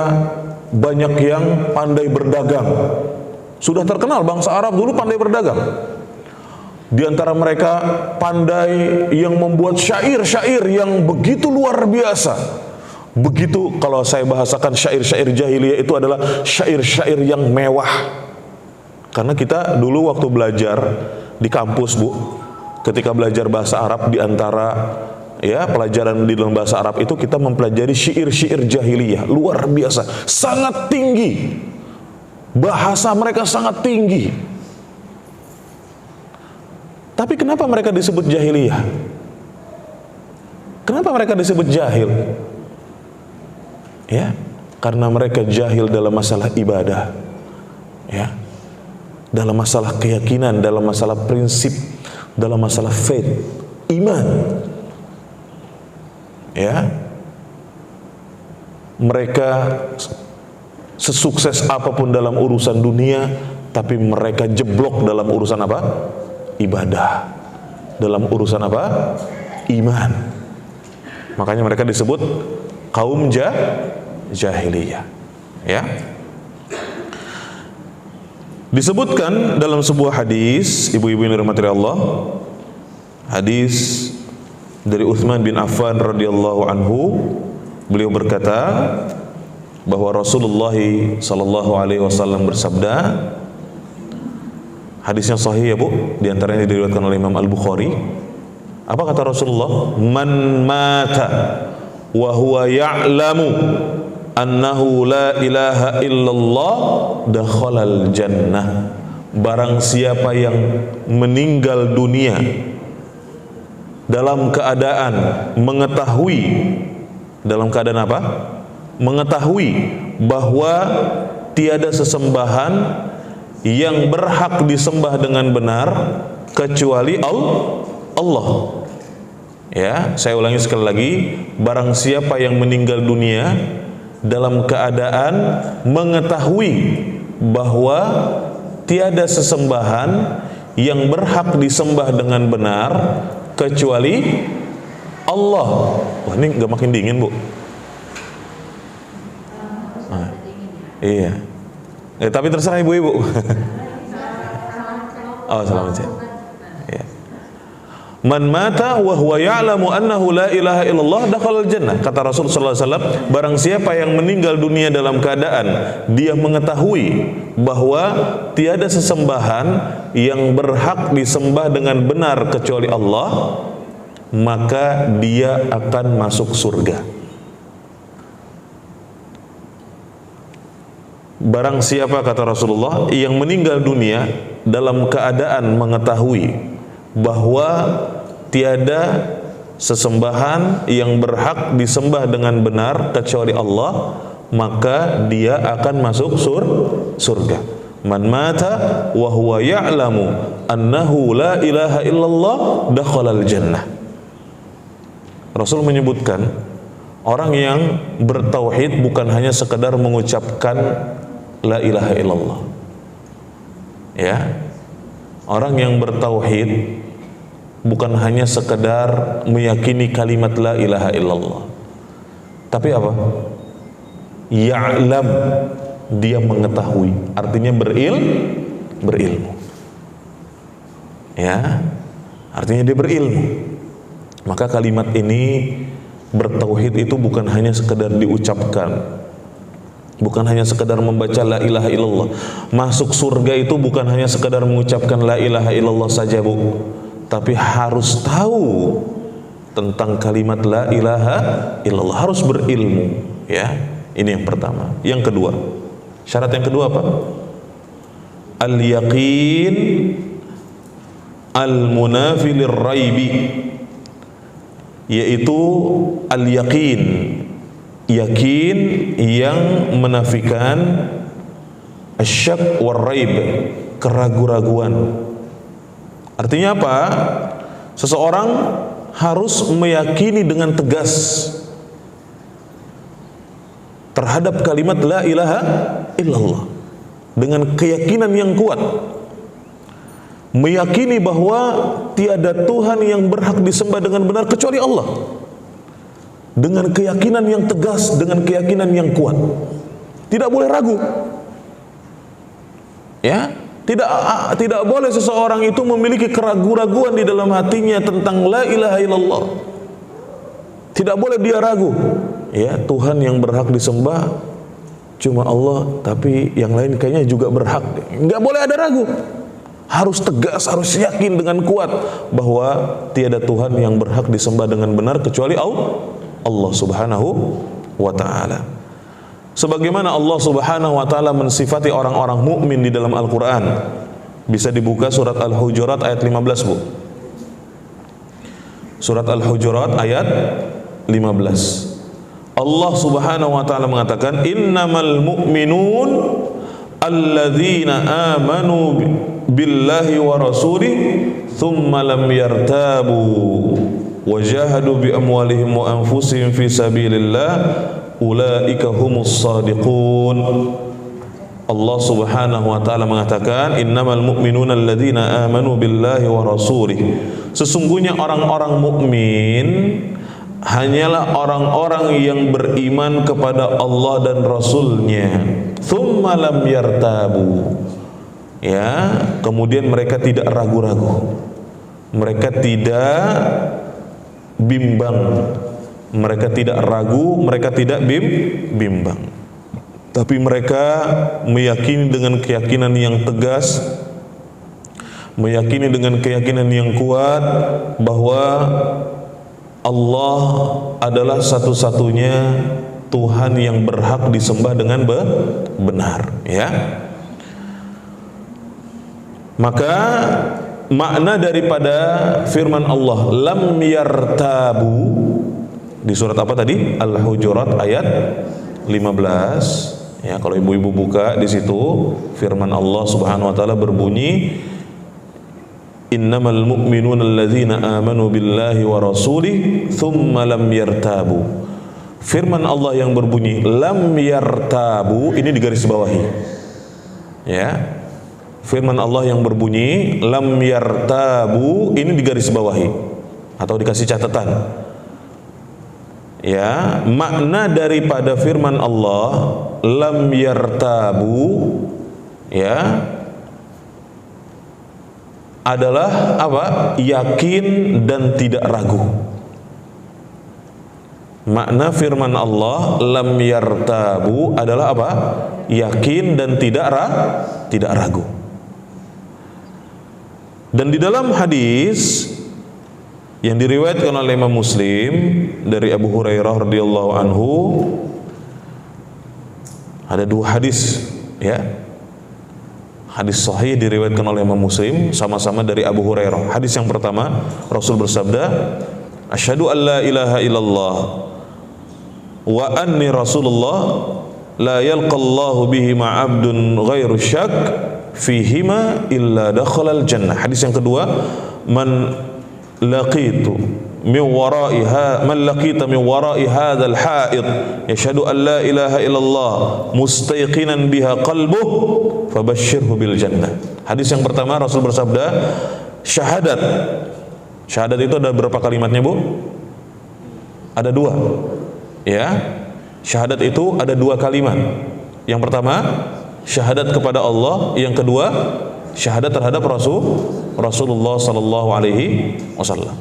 S2: banyak yang pandai berdagang. Sudah terkenal bangsa Arab dulu pandai berdagang. Di antara mereka pandai yang membuat syair-syair yang begitu luar biasa. Begitu, kalau saya bahasakan syair-syair jahiliyah itu adalah syair-syair yang mewah. Karena kita dulu waktu belajar di kampus, Bu, ketika belajar bahasa Arab, di antara ya pelajaran di dalam bahasa Arab itu kita mempelajari syair-syair jahiliyah luar biasa, sangat tinggi. Bahasa mereka sangat tinggi. Tapi kenapa mereka disebut jahiliyah? Kenapa mereka disebut jahil? Ya, karena mereka jahil dalam masalah ibadah. Ya. Dalam masalah keyakinan, dalam masalah prinsip, dalam masalah faith, iman. Ya. Mereka sesukses apapun dalam urusan dunia, tapi mereka jeblok dalam urusan apa? Ibadah. Dalam urusan apa? Iman. Makanya mereka disebut kaum jahiliyah. Ya. Disebutkan dalam sebuah hadis, ibu-ibu yang dirahmati Allah, hadis dari Utsman bin Affan radhiyallahu anhu, beliau berkata bahwa Rasulullah sallallahu alaihi wasallam bersabda, hadisnya sahih ya Bu, di antaranya diriwayatkan oleh Imam Al-Bukhari. Apa kata Rasulullah? Man mata wa huwa ya'lamu annahu la ilaha illallah dakhalal jannah. Barang siapa yang meninggal dunia dalam keadaan mengetahui, dalam keadaan apa? Mengetahui bahwa tiada sesembahan yang berhak disembah dengan benar kecuali Allah. Ya, saya ulangi sekali lagi, barang siapa yang meninggal dunia dalam keadaan mengetahui bahwa tiada sesembahan yang berhak disembah dengan benar kecuali Allah. Wah, ini nggak makin dingin Bu? Nah, iya. Tapi terserah ibu-ibu. Oh, selamat siang. Ya. Man mata wa huwa ya'lamu annahu la ilaha illallah dakhalal jannah. Kata Rasul sallallahu alaihi wasallam, barang siapa yang meninggal dunia dalam keadaan dia mengetahui bahwa tiada sesembahan yang berhak disembah dengan benar kecuali Allah, maka dia akan masuk surga. Barang siapa, kata Rasulullah, yang meninggal dunia dalam keadaan mengetahui bahwa tiada sesembahan yang berhak disembah dengan benar kecuali Allah, maka dia akan masuk surga. Man mata wa huwa ya'lamu annahu la ilaha illallah dakhalal jannah. Rasul menyebutkan orang yang bertauhid bukan hanya sekedar mengucapkan la ilaha illallah. Ya. Orang yang bertauhid bukan hanya sekedar meyakini kalimat la ilaha illallah, tapi apa? Ya'lam, dia mengetahui, artinya berilmu. Ya, artinya dia berilmu. Maka kalimat ini, bertauhid itu bukan hanya sekedar diucapkan, bukan hanya sekedar membaca la ilaha illallah. Masuk surga itu bukan hanya sekedar mengucapkan la ilaha illallah saja Bu, tapi harus tahu tentang kalimat la ilaha illallah, harus berilmu. Ya, ini yang pertama. Yang kedua, syarat yang kedua apa? Al-yaqin al-munafi lir-raibi, yaitu al-yaqin, yakin yang menafikan asyak war-raib, keraguan-raguan. Artinya apa? Seseorang harus meyakini dengan tegas terhadap kalimat la ilaha illallah dengan keyakinan yang kuat, meyakini bahwa tiada Tuhan yang berhak disembah dengan benar kecuali Allah, dengan keyakinan yang tegas, dengan keyakinan yang kuat, tidak boleh ragu. Ya, tidak boleh seseorang itu memiliki keraguan-raguan di dalam hatinya tentang la ilaha illallah. Tidak boleh dia ragu. Ya, Tuhan yang berhak disembah cuma Allah, tapi yang lain kayaknya juga berhak. Enggak boleh ada ragu. Harus tegas, harus yakin dengan kuat bahwa tiada Tuhan yang berhak disembah dengan benar kecuali Allah Subhanahu wa ta'ala. Sebagaimana Allah Subhanahu wa ta'ala mensifati orang-orang mukmin di dalam Al-Quran. Bisa dibuka surat Al-Hujurat ayat 15 Bu. Surat Al-Hujurat ayat 15. Allah Subhanahu wa taala mengatakan, innamal mu'minun alladzina amanu billahi wa rasulih thumma lam yartabu wajahadu bi amwalihim wa anfusihim fi sabilillah ulaika humus shadiqun. Allah Subhanahu wa taala mengatakan, innamal mu'minuna alladzina amanu billahi wa rasulih. Sesungguhnya orang-orang mukmin hanyalah orang-orang yang beriman kepada Allah dan Rasulnya. Thumma lam yartabu. Ya, kemudian mereka tidak ragu-ragu. Mereka tidak bimbang. Mereka tidak ragu, mereka tidak bimbang. Tapi mereka meyakini dengan keyakinan yang tegas, meyakini dengan keyakinan yang kuat bahwa Allah adalah satu-satunya Tuhan yang berhak disembah dengan benar, ya. Maka makna daripada firman Allah lam yartabu di surat apa tadi? Al-Hujurat ayat 15. Ya, kalau ibu-ibu buka di situ firman Allah Subhanahu wa taala berbunyi, innamal mu'minuna alladzina amanu billahi wa rasulih thumma lam yartabu. Firman Allah yang berbunyi lam yartabu ini digaris bawahi. Ya. Firman Allah yang berbunyi lam yartabu ini digaris bawahi atau dikasih catatan. Ya, makna daripada firman Allah lam yartabu ya adalah apa? Yakin dan tidak ragu. Makna firman Allah lam yartabu adalah apa? Yakin dan tidak ragu. Dan di dalam hadis yang diriwayatkan oleh Imam Muslim dari Abu Hurairah radhiyallahu anhu, ada dua hadis, ya. Hadis sahih diriwayatkan oleh Imam Muslim sama-sama dari Abu Hurairah. Hadis yang pertama, Rasul bersabda, asyhadu an la ilaha illallah wa anni rasulullah la yalqallahu bihima abdun ghairu syak fihima illa dakhalal jannah. Hadis yang kedua, man laqita min wara'i hadzal ha'id yashhadu an la ilaha illallah mustaqinan biha qalbuh fabashshirhu bil jannah. Hadis yang pertama Rasul bersabda, syahadat. Syahadat itu ada berapa kalimatnya, Bu? Ada dua. Ya. Syahadat itu ada dua kalimat. Yang pertama, syahadat kepada Allah, yang kedua, syahadat terhadap Rasulullah sallallahu alaihi wasallam.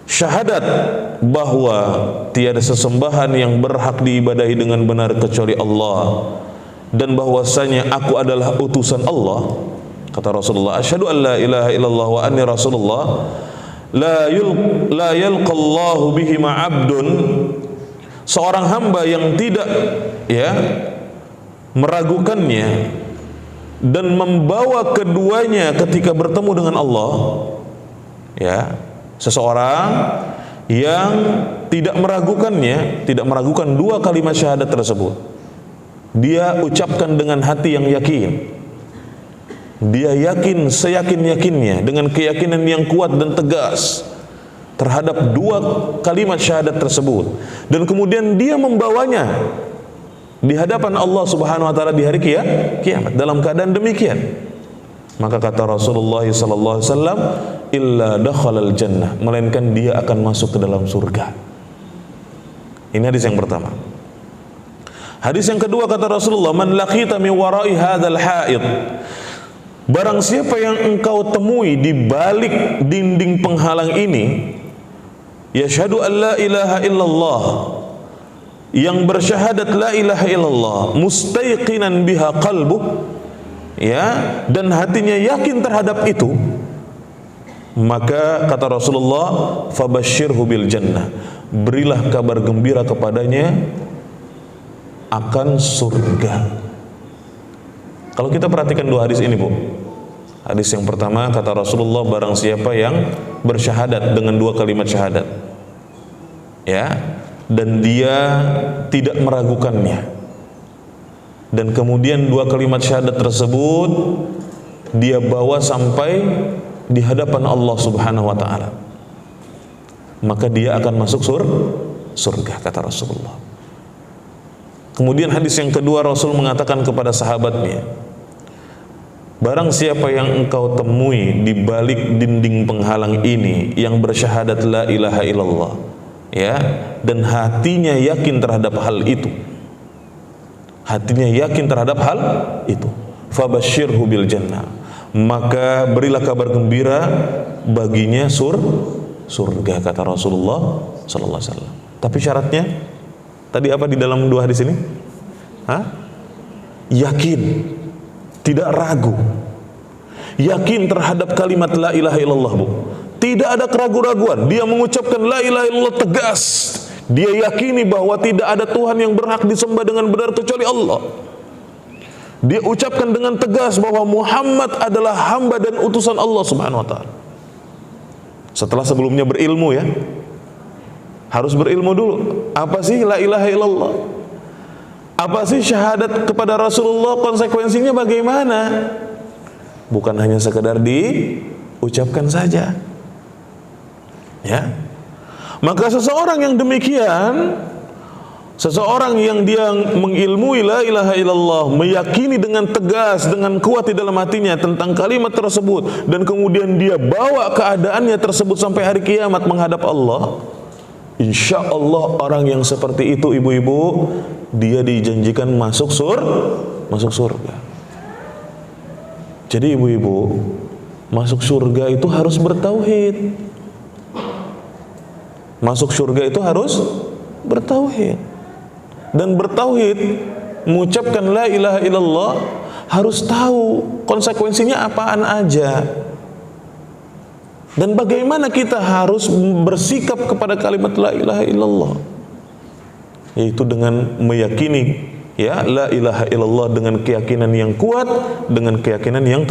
S2: Syahadat bahwa tiada sesembahan yang berhak diibadahi dengan benar kecuali Allah, dan bahwasanya aku adalah utusan Allah. Kata Rasulullah, asyhadu an la ilaha illallah wa anni rasulullah la yalqallahu bihima abdun, seorang hamba yang tidak meragukannya dan membawa keduanya ketika bertemu dengan Allah, ya. Seseorang yang tidak meragukannya, tidak meragukan dua kalimat syahadat tersebut, dia ucapkan dengan hati yang yakin, dia yakin seyakin-yakinnya dengan keyakinan yang kuat dan tegas terhadap dua kalimat syahadat tersebut, dan kemudian dia membawanya di hadapan Allah Subhanahu wa taala di hari kiamat dalam keadaan demikian, maka kata Rasulullah sallallahu alaihi wasallam, illa dakhalal jannah, melainkan dia akan masuk ke dalam surga. Ini hadis yang pertama. Hadis yang kedua kata Rasulullah, man laqita min wara'i hadzal ha'id, barang siapa yang engkau temui di balik dinding penghalang ini, yashhadu an la ilaha illallah, yang bersyahadat la ilaha illallah, mustaiqinan biha qalbuh, ya, dan hatinya yakin terhadap itu, maka kata Rasulullah, fabashshirhu bil jannah, berilah kabar gembira kepadanya akan surga. Kalau kita perhatikan dua hadis ini, Bu. Hadis yang pertama kata Rasulullah, barang siapa yang bersyahadat dengan dua kalimat syahadat, ya, dan dia tidak meragukannya. Dan kemudian dua kalimat syahadat tersebut dia bawa sampai di hadapan Allah Subhanahu wa taala, maka dia akan masuk surga, kata Rasulullah. Kemudian hadis yang kedua, Rasul mengatakan kepada sahabatnya, barang siapa yang engkau temui di balik dinding penghalang ini yang bersyahadat la ilaha illallah, ya, dan hatinya yakin terhadap hal itu, fabashshirhu bil jannah, maka berilah kabar gembira baginya surga, kata Rasulullah sallallahu alaihi wasallam. Tapi syaratnya tadi apa di dalam dua hadis ini? Yakin, tidak ragu. Yakin terhadap kalimat la ilaha illallah, Bu. Tidak ada keraguan-raguan. Dia mengucapkan la ilaha illallah tegas. Dia yakini bahwa tidak ada Tuhan yang berhak disembah dengan benar kecuali Allah. Dia ucapkan dengan tegas bahwa Muhammad adalah hamba dan utusan Allah Subhanahu wa taala. Setelah sebelumnya berilmu, ya. Harus berilmu dulu. Apa sih la ilaha illallah? Apa sih syahadat kepada Rasulullah? Konsekuensinya bagaimana? Bukan hanya sekedar diucapkan saja. Ya. Maka seseorang yang demikian, seseorang yang dia mengilmui la ilaha illallah, meyakini dengan tegas, dengan kuat di dalam hatinya tentang kalimat tersebut, dan kemudian dia bawa keadaannya tersebut sampai hari kiamat menghadap Allah, insya Allah orang yang seperti itu, ibu-ibu, dia dijanjikan masuk surga. Jadi ibu-ibu, masuk surga itu harus bertauhid. Masuk surga itu harus bertauhid. Dan bertauhid, mengucapkan la ilaha illallah, harus tahu konsekuensinya apaan aja. Dan bagaimana kita harus bersikap kepada kalimat la ilaha illallah, yaitu dengan meyakini, ya, la ilaha illallah dengan keyakinan yang kuat, dengan keyakinan yang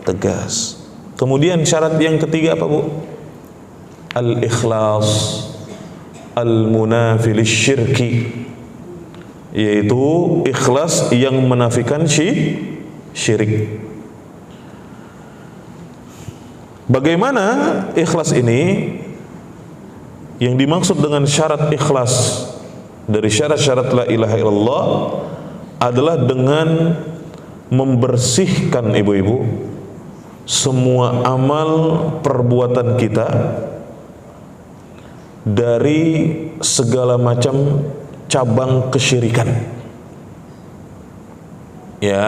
S2: tegas. Kemudian syarat yang ketiga apa, Bu? Al-ikhlas al-munafi lisyirki, yaitu ikhlas yang menafikan syirik. Bagaimana ikhlas ini? Yang dimaksud dengan syarat ikhlas dari syarat-syarat la ilaha illallah adalah dengan membersihkan, ibu-ibu, semua amal perbuatan kita dari segala macam cabang kesyirikan. Ya,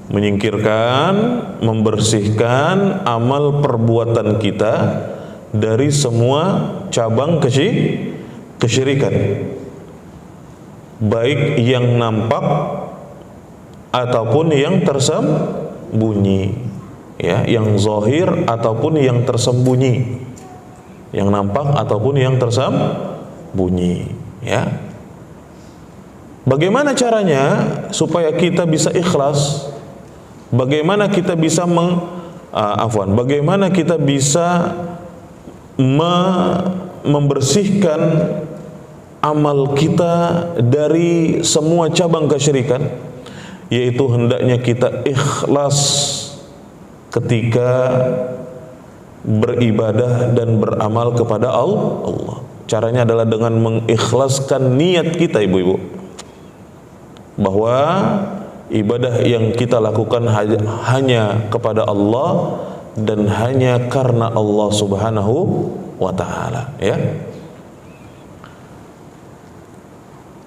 S2: menyingkirkan, membersihkan amal perbuatan kita dari semua cabang kesyirikan, baik yang nampak ataupun yang tersembunyi, ya, yang zahir ataupun yang tersembunyi, yang nampak ataupun yang tersembunyi, ya. Bagaimana caranya supaya kita bisa ikhlas? Bagaimana kita bisa bagaimana kita bisa membersihkan amal kita dari semua cabang kesyirikan? Yaitu hendaknya kita ikhlas ketika beribadah dan beramal kepada Allah. Caranya adalah dengan mengikhlaskan niat kita, ibu-ibu, bahwa ibadah yang kita lakukan hanya kepada Allah dan hanya karena Allah Subhanahu wa ta'ala, ya.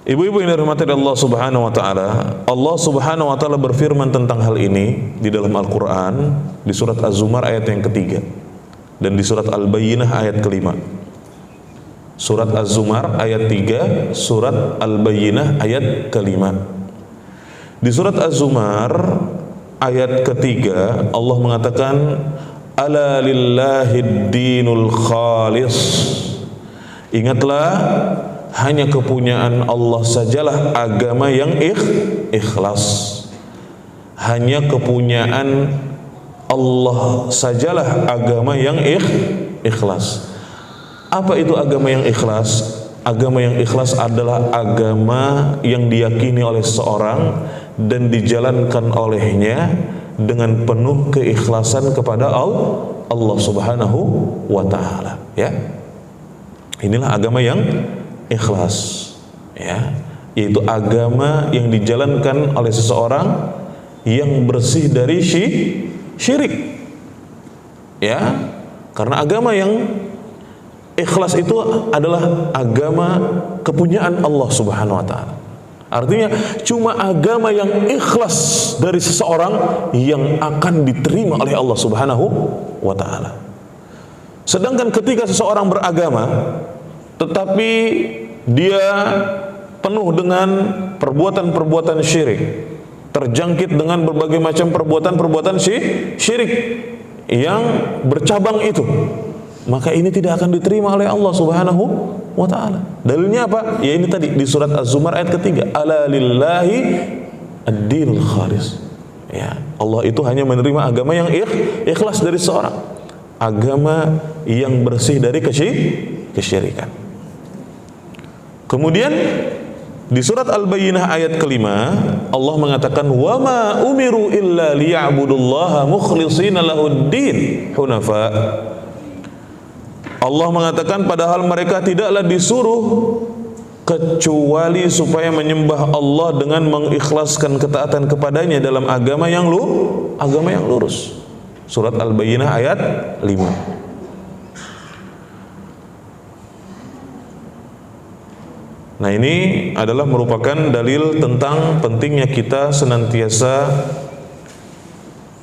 S2: Ibu-ibu yang dirahmati Allah Subhanahu wa ta'ala, Allah Subhanahu wa ta'ala berfirman tentang hal ini di dalam Al-Quran, di surat Az-Zumar ayat yang ketiga, dan di surat Al-Bayyinah ayat kelima. Surat Az-Zumar ayat 3, surat Al-Bayyinah ayat kelima. Di surat Az-Zumar ayat ketiga, Allah mengatakan, ala lillahid dinul khalis. Ingatlah, hanya kepunyaan Allah sajalah agama yang ikhlas. Hanya kepunyaan Allah sajalah agama yang ikhlas. Apa itu agama yang ikhlas? agama yang ikhlas adalah agama yang diyakini oleh seseorang dan dijalankan olehnya dengan penuh keikhlasan kepada Allah Subhanahu wa taala, ya. Inilah agama yang ikhlas, ya, yaitu agama yang dijalankan oleh seseorang yang bersih dari syirik, ya. Karena agama yang ikhlas itu adalah agama kepunyaan Allah Subhanahu wa taala. Artinya cuma agama yang ikhlas dari seseorang yang akan diterima oleh Allah Subhanahu wa taala. Sedangkan ketika seseorang beragama tetapi dia penuh dengan perbuatan-perbuatan syirik, terjangkit dengan berbagai macam perbuatan-perbuatan syirik yang bercabang itu, maka ini tidak akan diterima oleh Allah Subhanahu wa taala. Dalilnya apa? Ya ini tadi di surat Az-Zumar ayat ketiga, ala lillahi ad-dinul khalis. Ya, Allah itu hanya menerima agama yang ikhlas dari seorang, agama yang bersih dari kesyirikan. Kemudian di surat Al-Bayyinah ayat kelima, Allah mengatakan wa ma umiru illa liya'budullaha mukhlishina lahud-din hunafa. Allah mengatakan padahal mereka tidaklah disuruh kecuali supaya menyembah Allah dengan mengikhlaskan ketaatan kepadanya dalam agama yang lurus. Surat Al-Bayyinah ayat 5. Nah, ini adalah merupakan dalil tentang pentingnya kita senantiasa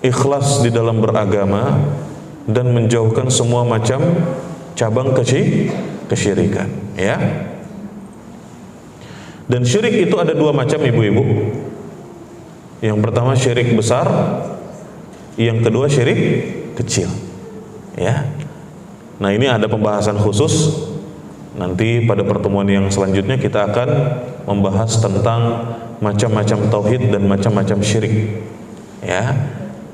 S2: ikhlas di dalam beragama dan menjauhkan semua macam cabang kesyirikan, ya. Dan syirik itu ada dua macam, ibu-ibu. Yang pertama syirik besar, yang kedua syirik kecil, ya. Nah, ini ada pembahasan khusus. Nanti pada pertemuan yang selanjutnya kita akan membahas tentang macam-macam tauhid dan macam-macam syirik, ya.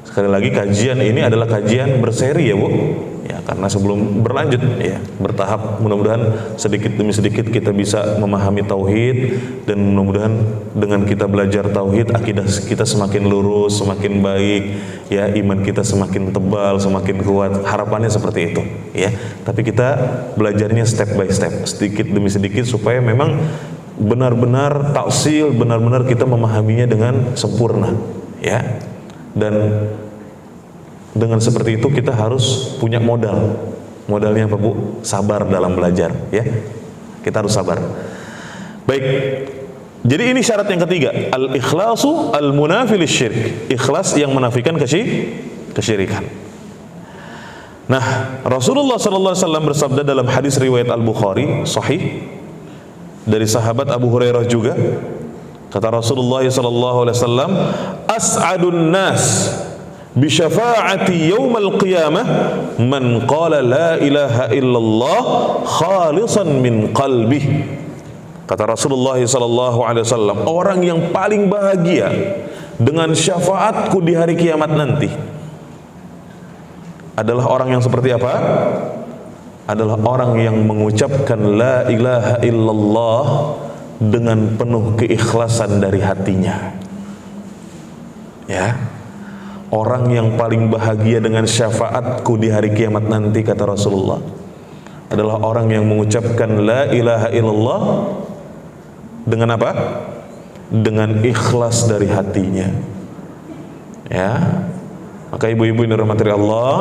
S2: Sekali lagi kajian ini adalah kajian berseri, ya Bu, ya, karena sebelum berlanjut, ya, bertahap, mudah-mudahan sedikit demi sedikit kita bisa memahami tauhid, dan mudah-mudahan dengan kita belajar tauhid, akidah kita semakin lurus, semakin baik, ya, iman kita semakin tebal, semakin kuat. Harapannya seperti itu, ya. Tapi kita belajarnya step by step, sedikit demi sedikit, supaya memang benar-benar taksil, benar-benar kita memahaminya dengan sempurna, ya. Dan dengan seperti itu kita harus punya modalnya apa, Bu? Sabar dalam belajar, ya. Kita harus sabar. Baik, jadi ini syarat yang ketiga, al-ikhlasu al-munafi lisyirk, ikhlas yang menafikan kesyirikan. Nah, Rasulullah sallallahu alaihi wasallam bersabda dalam hadis riwayat Al-Bukhari sahih dari sahabat Abu Hurairah juga, kata Rasulullah sallallahu alaihi wasallam, as'adun nas bi syafa'ati yaumal qiyamah man qala la ilaha illallah khalisan min qalbih. Kata Rasulullah sallallahu alaihi wasallam, orang yang paling bahagia dengan syafaatku di hari kiamat nanti adalah orang yang seperti apa? Adalah orang yang mengucapkan la ilaha illallah dengan penuh keikhlasan dari hatinya, ya. Orang yang paling bahagia dengan syafaatku di hari kiamat nanti, kata Rasulullah, adalah orang yang mengucapkan la ilaha illallah dengan apa? Dengan ikhlas dari hatinya, ya. Maka ibu-ibu yang dirahmati Allah,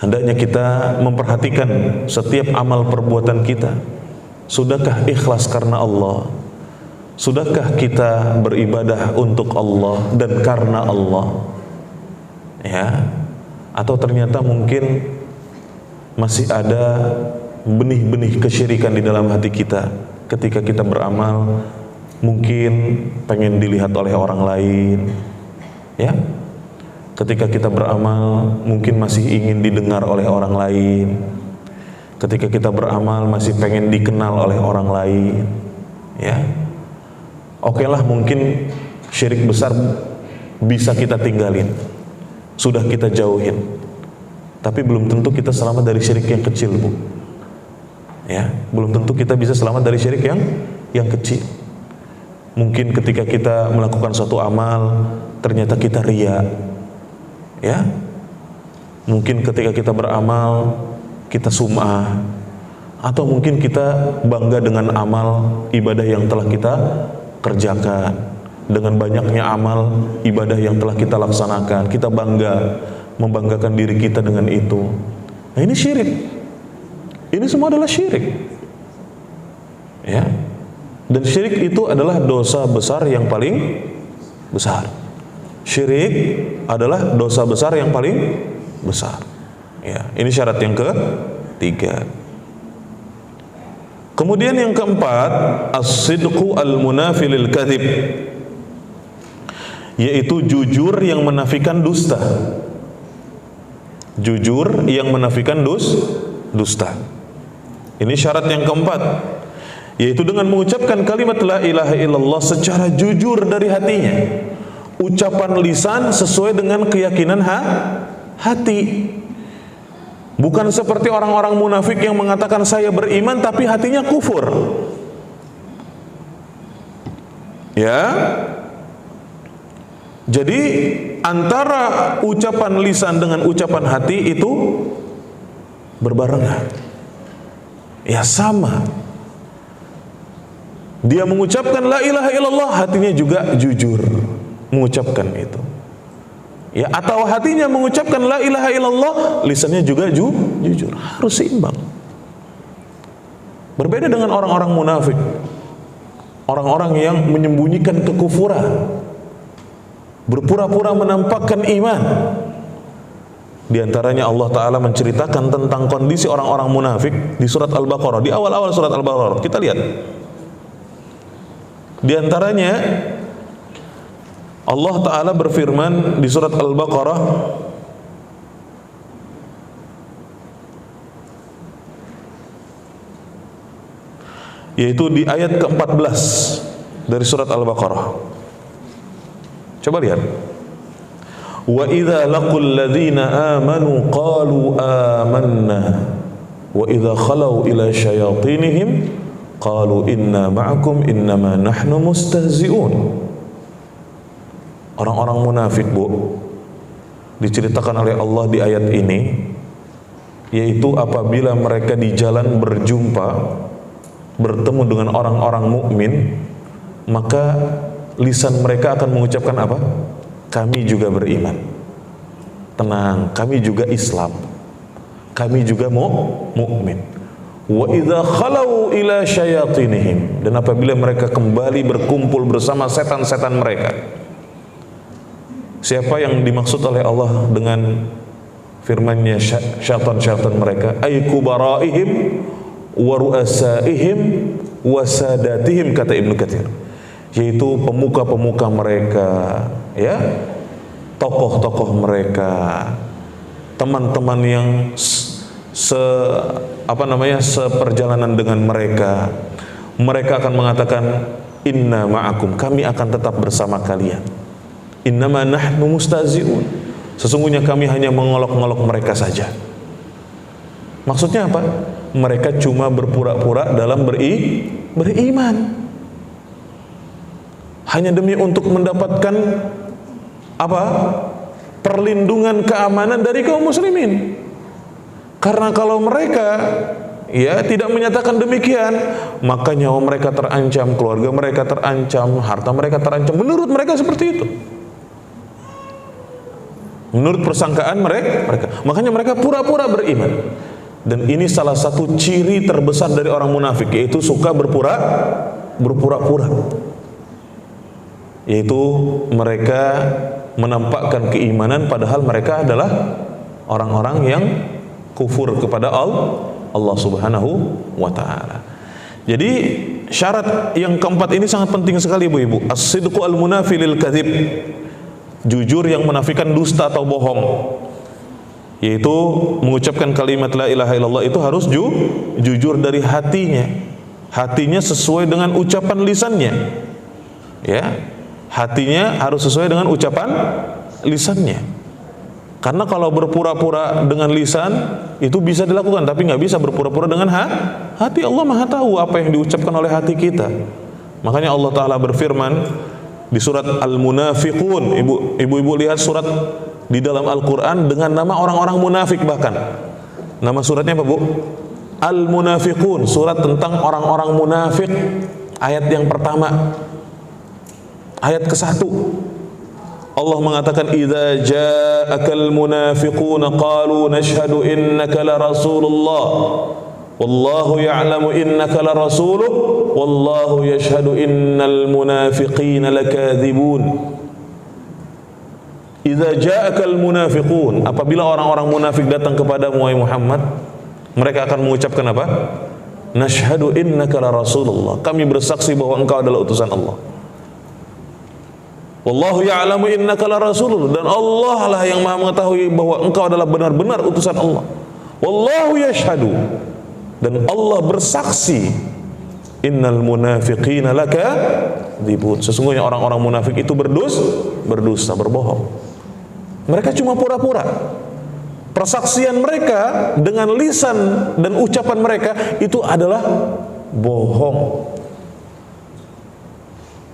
S2: hendaknya kita memperhatikan setiap amal perbuatan kita. Sudahkah ikhlas karena Allah? Sudahkah kita beribadah untuk Allah dan karena Allah? Ya. Atau ternyata mungkin masih ada benih-benih kesyirikan di dalam hati kita ketika kita beramal, mungkin pengen dilihat oleh orang lain, ya. Ketika kita beramal, mungkin masih ingin didengar oleh orang lain. Ketika kita beramal, masih pengen dikenal oleh orang lain, ya. Oke lah, mungkin syirik besar bisa kita tinggalin, sudah kita jauhin, tapi belum tentu kita selamat dari syirik yang kecil, Bu, Ya, belum tentu kita bisa selamat dari syirik yang kecil. Mungkin ketika kita melakukan suatu amal ternyata kita riya. Ya. Mungkin ketika kita beramal kita sum'ah, atau mungkin kita bangga dengan amal ibadah yang telah kita kerjakan, dengan banyaknya amal ibadah yang telah kita laksanakan, kita bangga, membanggakan diri kita dengan itu. Nah, ini syirik. Ini semua adalah syirik. Ya. Dan syirik itu adalah dosa besar yang paling besar. Syirik adalah dosa besar yang paling besar. Ya, ini syarat yang ketiga. Kemudian yang keempat, as-sidqu al-munafi lil kadhib, yaitu jujur yang menafikan dusta. Jujur yang menafikan dusta. Ini syarat yang keempat, yaitu dengan mengucapkan kalimat la ilaha illallah secara jujur dari hatinya. Ucapan lisan sesuai dengan keyakinan hati. Bukan seperti orang-orang munafik yang mengatakan saya beriman tapi hatinya kufur. Ya. Jadi antara ucapan lisan dengan ucapan hati itu berbarengan. Ya, sama. Dia mengucapkan la ilaha illallah, hatinya juga jujur mengucapkan itu. Ya, atau hatinya mengucapkan la ilaha illallah, lisannya juga jujur. Harus seimbang. Berbeda dengan orang-orang munafik, orang-orang yang menyembunyikan kekufuran, berpura-pura menampakkan iman. Di antaranya Allah Ta'ala menceritakan tentang kondisi orang-orang munafik di surat Al-Baqarah, di awal-awal surat Al-Baqarah. Kita lihat. Di antaranya Allah Ta'ala berfirman di surat Al-Baqarah, yaitu di ayat ke-14 dari surat Al-Baqarah. Coba lihat. Wa idza laqul ladzina amanu qalu amanna wa idza khalau ila syayatinihim qalu inna ma'akum innama nahnu mustahzi'un. Orang-orang munafik, Bu, diceritakan oleh Allah di ayat ini, yaitu apabila mereka di jalan berjumpa, bertemu dengan orang-orang mukmin, maka lisan mereka akan mengucapkan apa? Kami juga beriman. Tenang, kami juga Islam. Kami juga mukmin. Wa idza khalau ila syayatinihim, dan apabila mereka kembali berkumpul bersama setan-setan mereka. Siapa yang dimaksud oleh Allah dengan firman-Nya syaitan-syaitan mereka? Ay kubaraihim wa ru'asaihim wa sadatihim, kata Ibnu Katsir. Yaitu pemuka-pemuka mereka, ya, tokoh-tokoh mereka, teman-teman yang seperjalanan dengan mereka. Mereka akan mengatakan inna ma'akum, kami akan tetap bersama kalian. Innama nahnu mustahzi'un, sesungguhnya kami hanya mengolok-ngolok mereka saja. Maksudnya apa? Mereka cuma berpura-pura dalam beriman, hanya demi untuk mendapatkan apa? Perlindungan, keamanan dari kaum muslimin. Karena kalau mereka ya tidak menyatakan demikian, maka nyawa mereka terancam, keluarga mereka terancam, harta mereka terancam. Menurut mereka seperti itu. Menurut persangkaan mereka. Makanya mereka pura-pura beriman. Dan ini salah satu ciri terbesar dari orang munafik, yaitu suka berpura-pura. Yaitu mereka menampakkan keimanan padahal mereka adalah orang-orang yang kufur kepada Allah Subhanahu wa ta'ala. Jadi syarat yang keempat ini sangat penting sekali, Ibu-ibu. As-sidqu al-munafi lil kadzib, jujur yang menafikan dusta atau bohong. Yaitu mengucapkan kalimat la ilaha illallah itu harus jujur dari hatinya. Hatinya sesuai dengan ucapan lisannya. Ya. Hatinya harus sesuai dengan ucapan lisannya. Karena kalau berpura-pura dengan lisan itu bisa dilakukan, tapi nggak bisa berpura-pura dengan hati. Allah Maha tahu apa yang diucapkan oleh hati kita. Makanya Allah Ta'ala berfirman di surat Al-Munafiqun. Ibu-ibu lihat surat di dalam Al-Quran dengan nama orang-orang munafik bahkan. Nama suratnya apa, Bu? Al-Munafiqun, surat tentang orang-orang munafik. Ayat yang pertama, ayat ke-1. Allah mengatakan, "Idza ja'akal munafiquna qalu nashhadu innaka la rasulullah wallahu ya'lamu innaka la rasuluh wallahu yashhadu innal munafiqina lakadzibun." Idza ja'akal munafiqun, apabila orang-orang munafik datang kepadamu wahai Muhammad, mereka akan mengucapkan apa? Nashhadu innaka la rasulullah, kami bersaksi bahwa engkau adalah utusan Allah. Wallahu ya'lamu innaka la rasulullah, dan Allah lah yang Maha mengetahui bahwa engkau adalah benar-benar utusan Allah. Wallahu yashhadu, dan Allah bersaksi, innal munafiqina lakadzibun, sesungguhnya orang-orang munafik itu berdusta, berbohong. Mereka cuma pura-pura. Persaksian mereka dengan lisan dan ucapan mereka itu adalah bohong.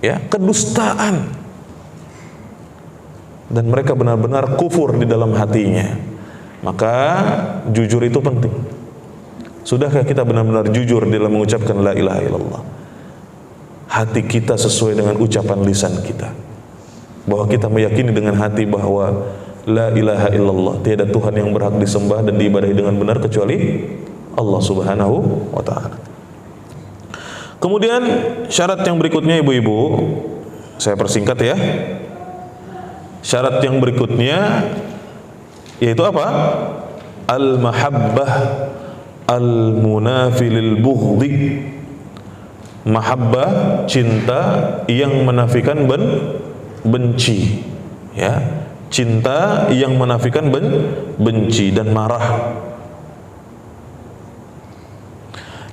S2: Ya, kedustaan. Dan mereka benar-benar kufur di dalam hatinya. Maka jujur itu penting. Sudahkah kita benar-benar jujur dalam mengucapkan la ilaha illallah? Hati kita sesuai dengan ucapan lisan kita, bahwa kita meyakini dengan hati bahwa la ilaha illallah, tiada Tuhan yang berhak disembah dan diibadahi dengan benar kecuali Allah Subhanahu wa ta'ala. Kemudian syarat yang berikutnya, ibu-ibu, saya persingkat ya. Syarat yang berikutnya yaitu apa? Al-mahabbah al-munafi lil bughdhi. Mahabbah, cinta yang menafikan benci, ya. Cinta yang menafikan benci dan marah.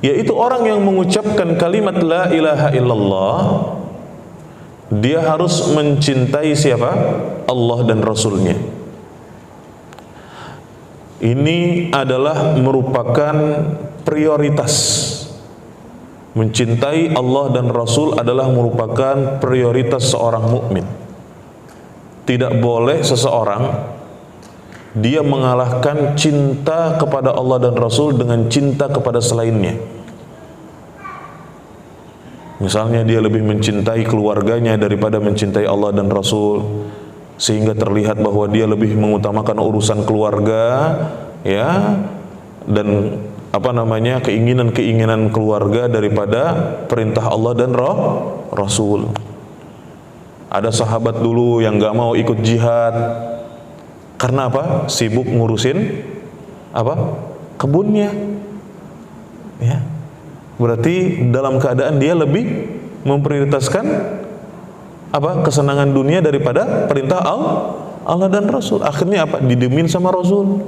S2: Yaitu orang yang mengucapkan kalimat la ilaha illallah, dia harus mencintai siapa? Allah dan Rasulnya. Ini adalah merupakan prioritas. Mencintai Allah dan Rasul adalah merupakan prioritas seorang mukmin. Tidak boleh seseorang dia mengalahkan cinta kepada Allah dan Rasul dengan cinta kepada selainnya. Misalnya dia lebih mencintai keluarganya daripada mencintai Allah dan Rasul, sehingga terlihat bahwa dia lebih mengutamakan urusan keluarga, ya, dan keinginan-keinginan keluarga daripada perintah Allah dan Rasul. Ada sahabat dulu yang gak mau ikut jihad karena apa? Sibuk ngurusin kebunnya, ya. Berarti dalam keadaan dia lebih memprioritaskan kesenangan dunia daripada perintah Allah dan Rasul. Akhirnya didemin sama Rasul.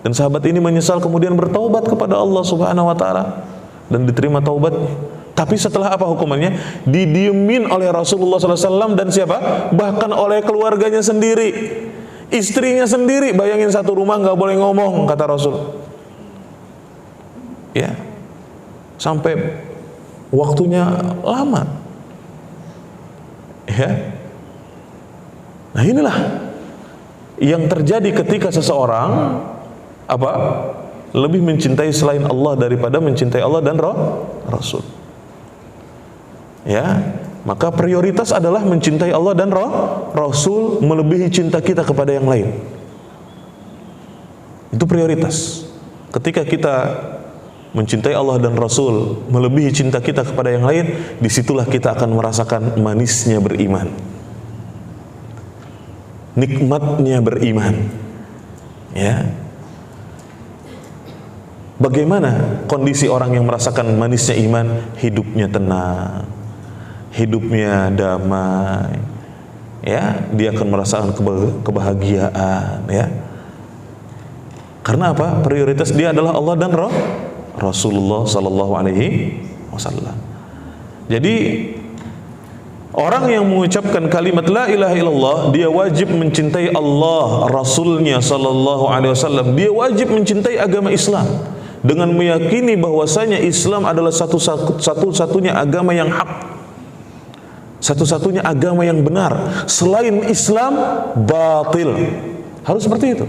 S2: Dan sahabat ini menyesal, kemudian bertaubat kepada Allah Subhanahu wa ta'ala dan diterima taubatnya. Tapi setelah apa hukumannya? Didiemin oleh Rasulullah SAW dan siapa? Bahkan oleh keluarganya sendiri, istrinya sendiri. Bayangin, satu rumah nggak boleh ngomong, kata Rasul. Ya, sampai waktunya lama. Ya. Nah, inilah yang terjadi ketika seseorang lebih mencintai selain Allah daripada mencintai Allah dan Rasul. Ya, maka prioritas adalah mencintai Allah dan Rasul melebihi cinta kita kepada yang lain. Itu prioritas. Ketika kita mencintai Allah dan Rasul melebihi cinta kita kepada yang lain, disitulah kita akan merasakan manisnya beriman, nikmatnya beriman. Ya. Bagaimana kondisi orang yang merasakan manisnya iman? Hidupnya tenang, hidupnya damai, ya. Dia akan merasakan kebahagiaan, ya. Karena apa? Prioritas dia adalah Allah dan Rasulullah Sallallahu Alaihi Wasallam. Jadi Orang yang mengucapkan kalimat la ilaha illallah, dia wajib mencintai Allah, Rasulnya sallallahu alaihi wasallam. Dia wajib mencintai agama Islam dengan meyakini bahwasanya Islam adalah satu-satunya agama yang hak, satu-satunya agama yang benar. Selain Islam batil. Harus seperti itu.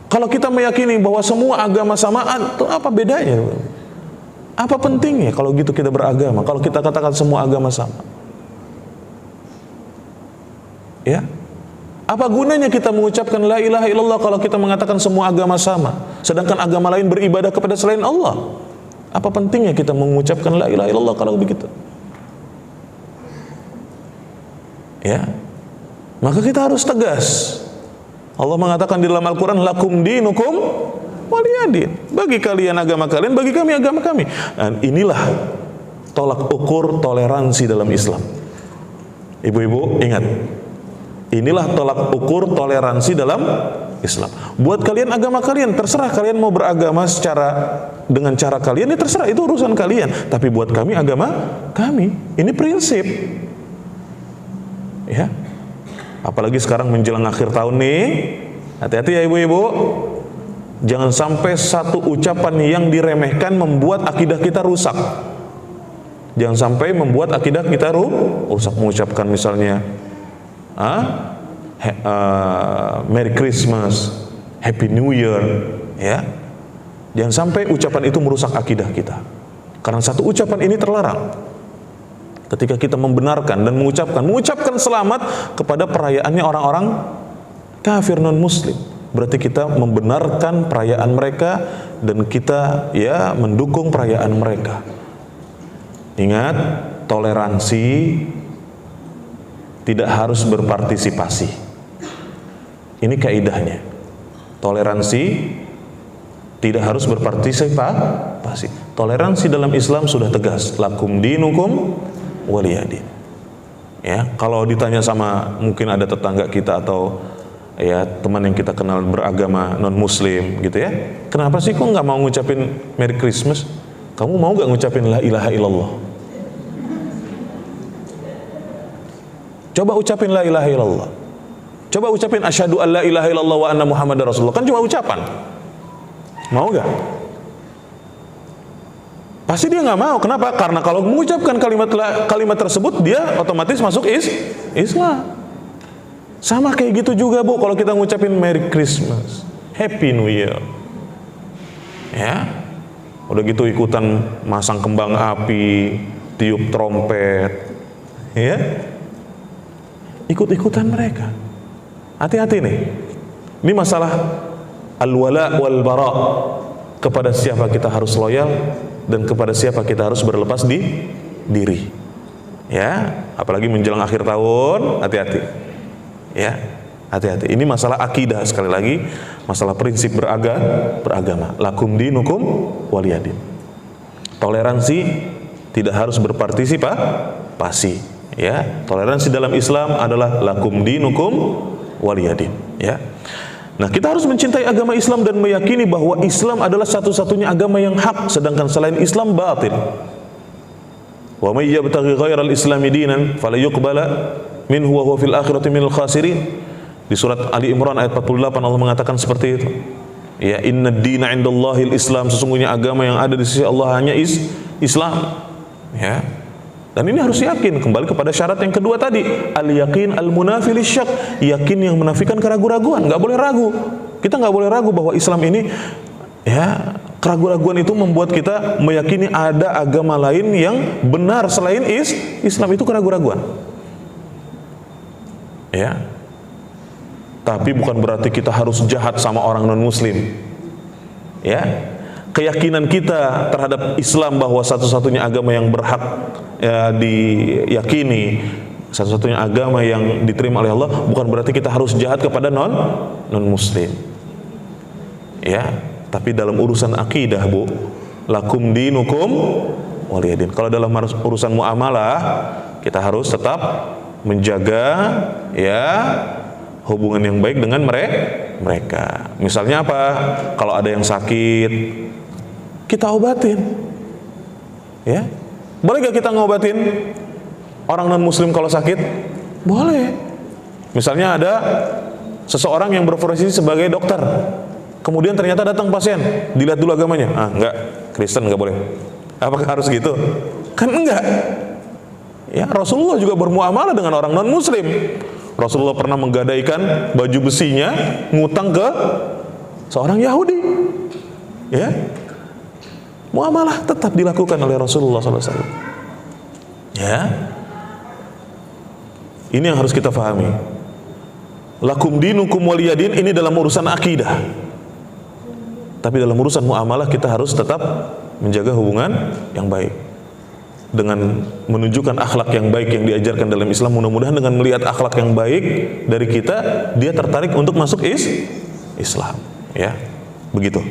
S2: Kalau kita meyakini bahwa semua agama samaan, itu apa bedanya? Apa pentingnya kalau gitu kita beragama? Kalau kita katakan semua agama sama, ya, apa gunanya kita mengucapkan la ilaha illallah kalau kita mengatakan semua agama sama, sedangkan agama lain beribadah kepada selain Allah? Apa pentingnya kita mengucapkan la ilaha illallah kalau begitu? Ya, maka kita harus tegas. Allah mengatakan di dalam Al-Quran, lakum dinukum waliyadin. Bagi kalian agama kalian, bagi kami agama kami. Dan inilah tolak ukur toleransi dalam Islam. Ibu-ibu ingat, inilah tolak ukur toleransi dalam Islam. Buat kalian agama kalian, terserah kalian mau beragama dengan cara kalian, ya terserah, itu urusan kalian. Tapi buat kami agama kami. Ini prinsip. Ya. Apalagi sekarang menjelang akhir tahun nih, hati-hati ya ibu-ibu. Jangan sampai satu ucapan yang diremehkan membuat akidah kita rusak. Jangan sampai membuat akidah kita rusak. Mengucapkan misalnya Merry Christmas, Happy New Year, ya. Jangan sampai ucapan itu merusak akidah kita. Karena satu ucapan ini terlarang. Ketika kita membenarkan dan mengucapkan selamat kepada perayaannya orang-orang kafir non-muslim, berarti kita membenarkan perayaan mereka dan kita ya mendukung perayaan mereka. Ingat, toleransi tidak harus berpartisipasi. Ini kaidahnya. Toleransi tidak harus berpartisipasi. Toleransi dalam Islam sudah tegas. Lakum dinukum waliyadin. Ya, kalau ditanya sama mungkin ada tetangga kita atau ya teman yang kita kenal beragama non muslim gitu ya, kenapa sih kok nggak mau ngucapin Merry Christmas? Kamu mau nggak ngucapin la ilaha illallah? Coba ucapin la ilaha illallah. Coba ucapin asyhadu an la ilaha illallah wa anna muhammadar rasulullah. Kan cuma ucapan. Mau nggak? Pasti dia nggak mau. Kenapa? Karena kalau mengucapkan kalimat tersebut, dia otomatis masuk Islam. Sama kayak gitu juga Bu, kalau kita ngucapin Merry Christmas, Happy New Year, ya, udah gitu ikutan masang kembang api, tiup trompet, ya, ikut-ikutan mereka. Hati-hati nih. Ini masalah al-wala wal bara. Kepada siapa kita harus loyal dan kepada siapa kita harus berlepas diri. Ya, apalagi menjelang akhir tahun, hati-hati. Ya, hati-hati. Ini masalah akidah, sekali lagi masalah prinsip beragama. Lakum dinukum waliyadin. Toleransi tidak harus berpartisipasi. Ya, toleransi dalam Islam adalah lakum dinukum waliyadin. Ya. Nah, kita harus mencintai agama Islam dan meyakini bahwa Islam adalah satu-satunya agama yang hak, sedangkan selain Islam batil. Wa may yabtaghi ghairal islami dinan fala yuqbala minhu wa huwa fil akhirati minal khasirin. Di surat Ali Imran ayat 48 Allah mengatakan seperti itu. Ya, inna ad-dina 'indallahil Islam, sesungguhnya agama yang ada di sisi Allah hanya Islam. Ya. Dan ini harus yakin, kembali kepada syarat yang kedua tadi, al-yaqin al-munafi lisyak, yakin yang menafikan keraguan-raguan. Nggak boleh ragu. Kita nggak boleh ragu bahwa Islam ini, ya, keraguan-raguan itu membuat kita meyakini ada agama lain yang benar selain Islam. Itu keraguan-raguan. Ya. Tapi bukan berarti kita harus jahat sama orang non-muslim. Ya. Keyakinan kita terhadap Islam bahwa satu-satunya agama yang berhak ya, diyakini, satu-satunya agama yang diterima oleh Allah, bukan berarti kita harus jahat kepada non-muslim. Ya, tapi dalam urusan akidah Bu, lakum dinukum waliyadin. Kalau dalam urusan muamalah, kita harus tetap menjaga ya hubungan yang baik dengan mereka. Misalnya apa? Kalau ada yang sakit, kita obatin. Ya. Boleh gak kita ngobatin? orang non muslim kalau sakit? Boleh. Misalnya ada seseorang yang berprofesi sebagai dokter, kemudian ternyata datang pasien, dilihat dulu agamanya. Enggak, Kristen enggak boleh. Apakah harus gitu? Kan enggak. Ya, Rasulullah juga bermuamalah dengan orang non muslim. Rasulullah pernah menggadaikan baju besinya ngutang ke seorang Yahudi. Ya, muamalah tetap dilakukan oleh Rasulullah SAW. Ya, ini yang harus kita pahami. Lakum dinukum waliyadin, ini dalam urusan akidah. Tapi dalam urusan muamalah kita harus tetap menjaga hubungan yang baik dengan menunjukkan akhlak yang baik yang diajarkan dalam Islam. Mudah-mudahan dengan melihat akhlak yang baik dari kita, dia tertarik untuk masuk Islam. Ya, begitu.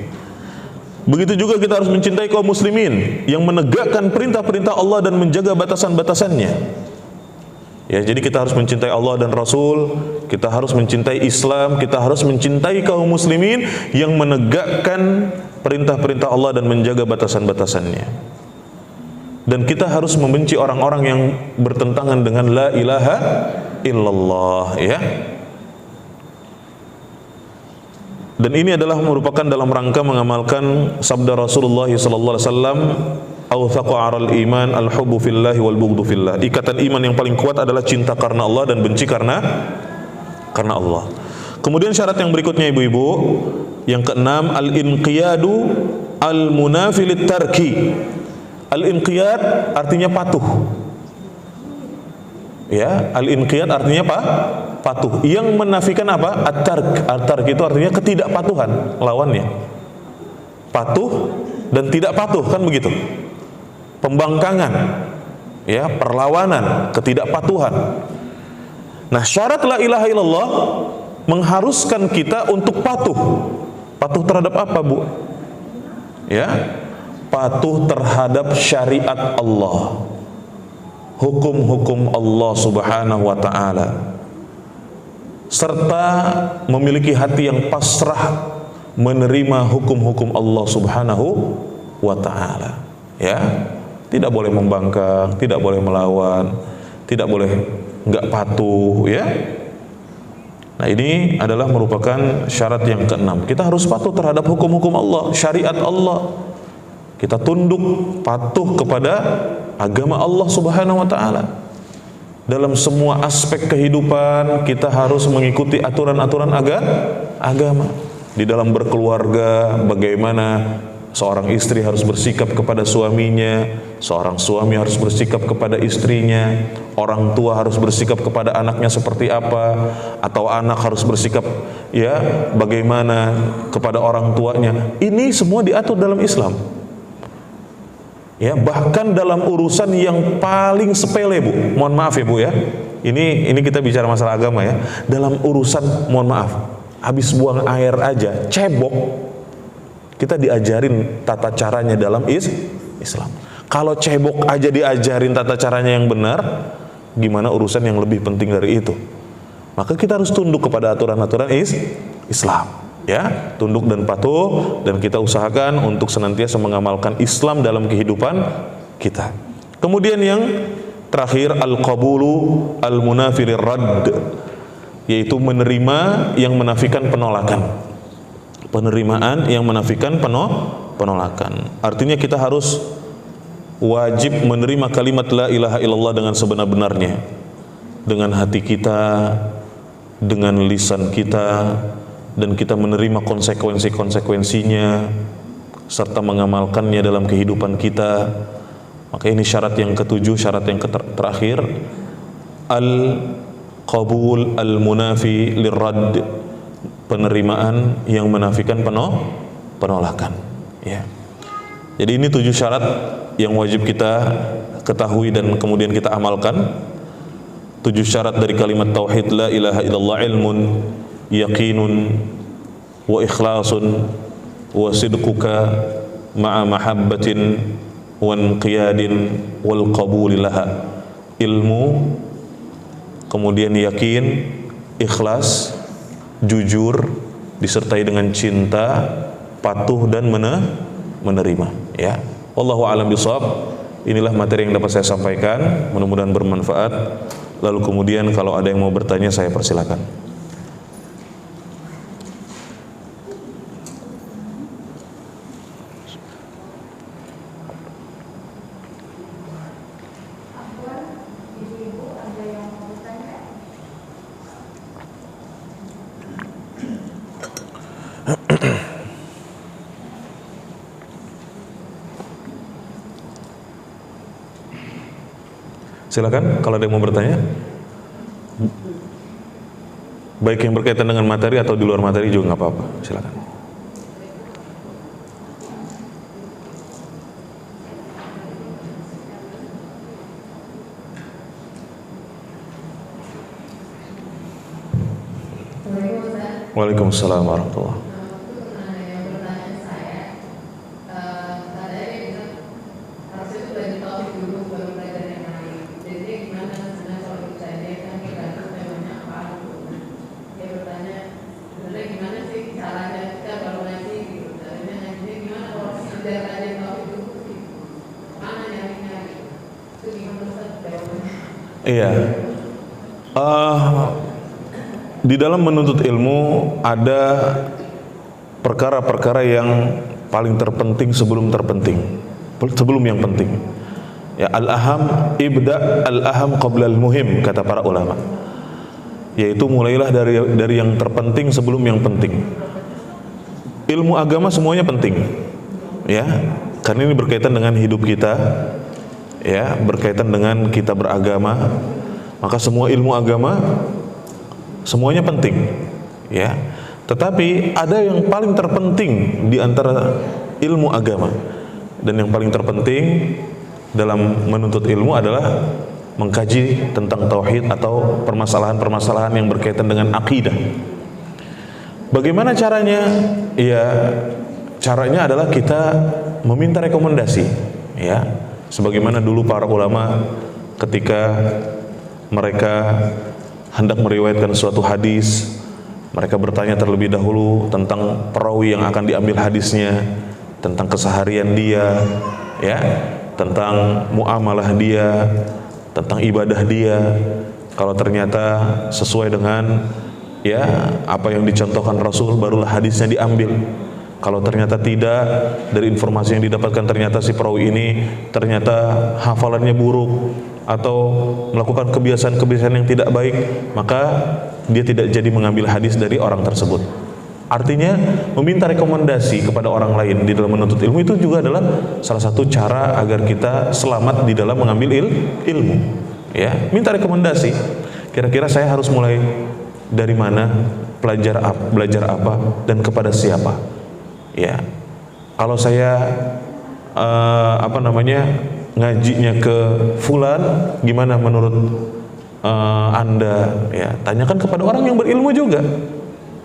S2: Begitu juga kita harus mencintai kaum muslimin yang menegakkan perintah-perintah Allah dan menjaga batasan-batasannya. Ya, jadi kita harus mencintai Allah dan Rasul, kita harus mencintai Islam, kita harus mencintai kaum muslimin yang menegakkan perintah-perintah Allah dan menjaga batasan-batasannya. Dan kita harus membenci orang-orang yang bertentangan dengan la ilaha illallah, ya. Dan ini adalah merupakan dalam rangka mengamalkan sabda Rasulullah sallallahu alaihi wasallam, "Awthaqu 'aral iman al-hubbu fillahi wal bughdu fillah." Ikatan iman yang paling kuat adalah cinta karena Allah dan benci karena Allah. Kemudian syarat yang berikutnya ibu-ibu, yang keenam, al-inqiyadu al-munafi lit-tarki. Al-inqiyad artinya patuh. Ya, al-inqiyad artinya apa? Patuh. Yang menafikan apa? At-tark. At-tark itu artinya ketidakpatuhan, lawannya. Patuh dan tidak patuh, kan begitu? Pembangkangan, ya, perlawanan, ketidakpatuhan. Nah, syarat la ilaha illallah mengharuskan kita untuk patuh. Patuh terhadap apa, Bu? Ya, patuh terhadap syariat Allah, hukum-hukum Allah Subhanahu wa ta'ala, serta memiliki hati yang pasrah menerima hukum-hukum Allah Subhanahu wa ta'ala. Ya, tidak boleh membangkang, tidak boleh melawan, tidak boleh enggak patuh, ya. Nah, ini adalah merupakan syarat yang keenam. Kita harus patuh terhadap hukum-hukum Allah, syariat Allah. Kita tunduk, patuh kepada agama Allah Subhanahu wa ta'ala. Dalam semua aspek kehidupan kita harus mengikuti aturan-aturan agama. Di dalam berkeluarga, bagaimana seorang istri harus bersikap kepada suaminya, seorang suami harus bersikap kepada istrinya, orang tua harus bersikap kepada anaknya seperti apa, atau anak harus bersikap, ya, bagaimana kepada orang tuanya. Ini semua diatur dalam Islam. Ya, bahkan dalam urusan yang paling sepele, Bu. Mohon maaf ya, Bu, ya. Ini kita bicara masalah agama, ya. Dalam urusan, mohon maaf, habis buang air aja, cebok, kita diajarin tata caranya dalam Islam. Kalau cebok aja diajarin tata caranya yang benar, gimana urusan yang lebih penting dari itu? Maka kita harus tunduk kepada aturan-aturan Islam. Ya, tunduk dan patuh, dan kita usahakan untuk senantiasa mengamalkan Islam dalam kehidupan kita. Kemudian yang terakhir, al-qabulu al-munafi lirradd, yaitu menerima yang menafikan penolakan. Penerimaan yang menafikan penolakan. Artinya kita harus wajib menerima kalimat la ilaha illallah dengan sebenar-benarnya, dengan hati kita, dengan lisan kita, dan kita menerima konsekuensi-konsekuensinya serta mengamalkannya dalam kehidupan kita. Maka ini syarat yang ketujuh, syarat yang terakhir, al-qabul al-munafi lirradd, penerimaan yang menafikan penolakan, ya. Jadi ini 7 syarat yang wajib kita ketahui dan kemudian kita amalkan. 7 syarat dari kalimat tauhid la ilaha illallah: ilmun, yaqinun, wa ikhlasun, wa sidquka ma'a mahabbatin, wa inqiyadin, wal qabuli laha. Ilmu, kemudian yakin, ikhlas, jujur, disertai dengan cinta, patuh dan menerima, ya. Wallahu a'lam bishawab. inilah materi yang dapat saya sampaikan, mudah-mudahan bermanfaat. Lalu kemudian kalau ada yang mau bertanya, saya persilakan. Silakan kalau ada yang mau bertanya. Baik yang berkaitan dengan materi atau di luar materi juga nggak apa-apa. Silakan. Waalaikumsalam warahmatullahi wabarakatuh. Iya. Di dalam menuntut ilmu ada perkara-perkara yang paling terpenting sebelum yang penting. Ya, al-aham ibda al-aham qabla al-muhim, kata para ulama. Yaitu mulailah dari yang terpenting sebelum yang penting. Ilmu agama semuanya penting. Ya, karena ini berkaitan dengan hidup kita. Ya, berkaitan dengan kita beragama. Maka semua ilmu agama semuanya penting, ya. Tetapi ada yang paling terpenting di antara ilmu agama, dan yang paling terpenting dalam menuntut ilmu adalah mengkaji tentang tauhid atau permasalahan-permasalahan yang berkaitan dengan akidah. Bagaimana caranya? Ya, caranya adalah kita meminta rekomendasi, ya. Sebagaimana dulu para ulama ketika mereka hendak meriwayatkan suatu hadis, mereka bertanya terlebih dahulu tentang perawi yang akan diambil hadisnya, tentang keseharian dia, ya, tentang muamalah dia, tentang ibadah dia. Kalau ternyata sesuai dengan ya apa yang dicontohkan Rasul, barulah hadisnya diambil. Kalau ternyata tidak, dari informasi yang didapatkan ternyata si perawi ini ternyata hafalannya buruk atau melakukan kebiasaan-kebiasaan yang tidak baik, maka dia tidak jadi mengambil hadis dari orang tersebut. Artinya meminta rekomendasi kepada orang lain di dalam menuntut ilmu itu juga adalah salah satu cara agar kita selamat di dalam mengambil ilmu. Ya, minta rekomendasi. Kira-kira saya harus mulai dari mana, belajar apa, dan kepada siapa? Ya, kalau saya ngajinya ke fulan, gimana menurut Anda? Ya, tanyakan kepada orang yang berilmu juga.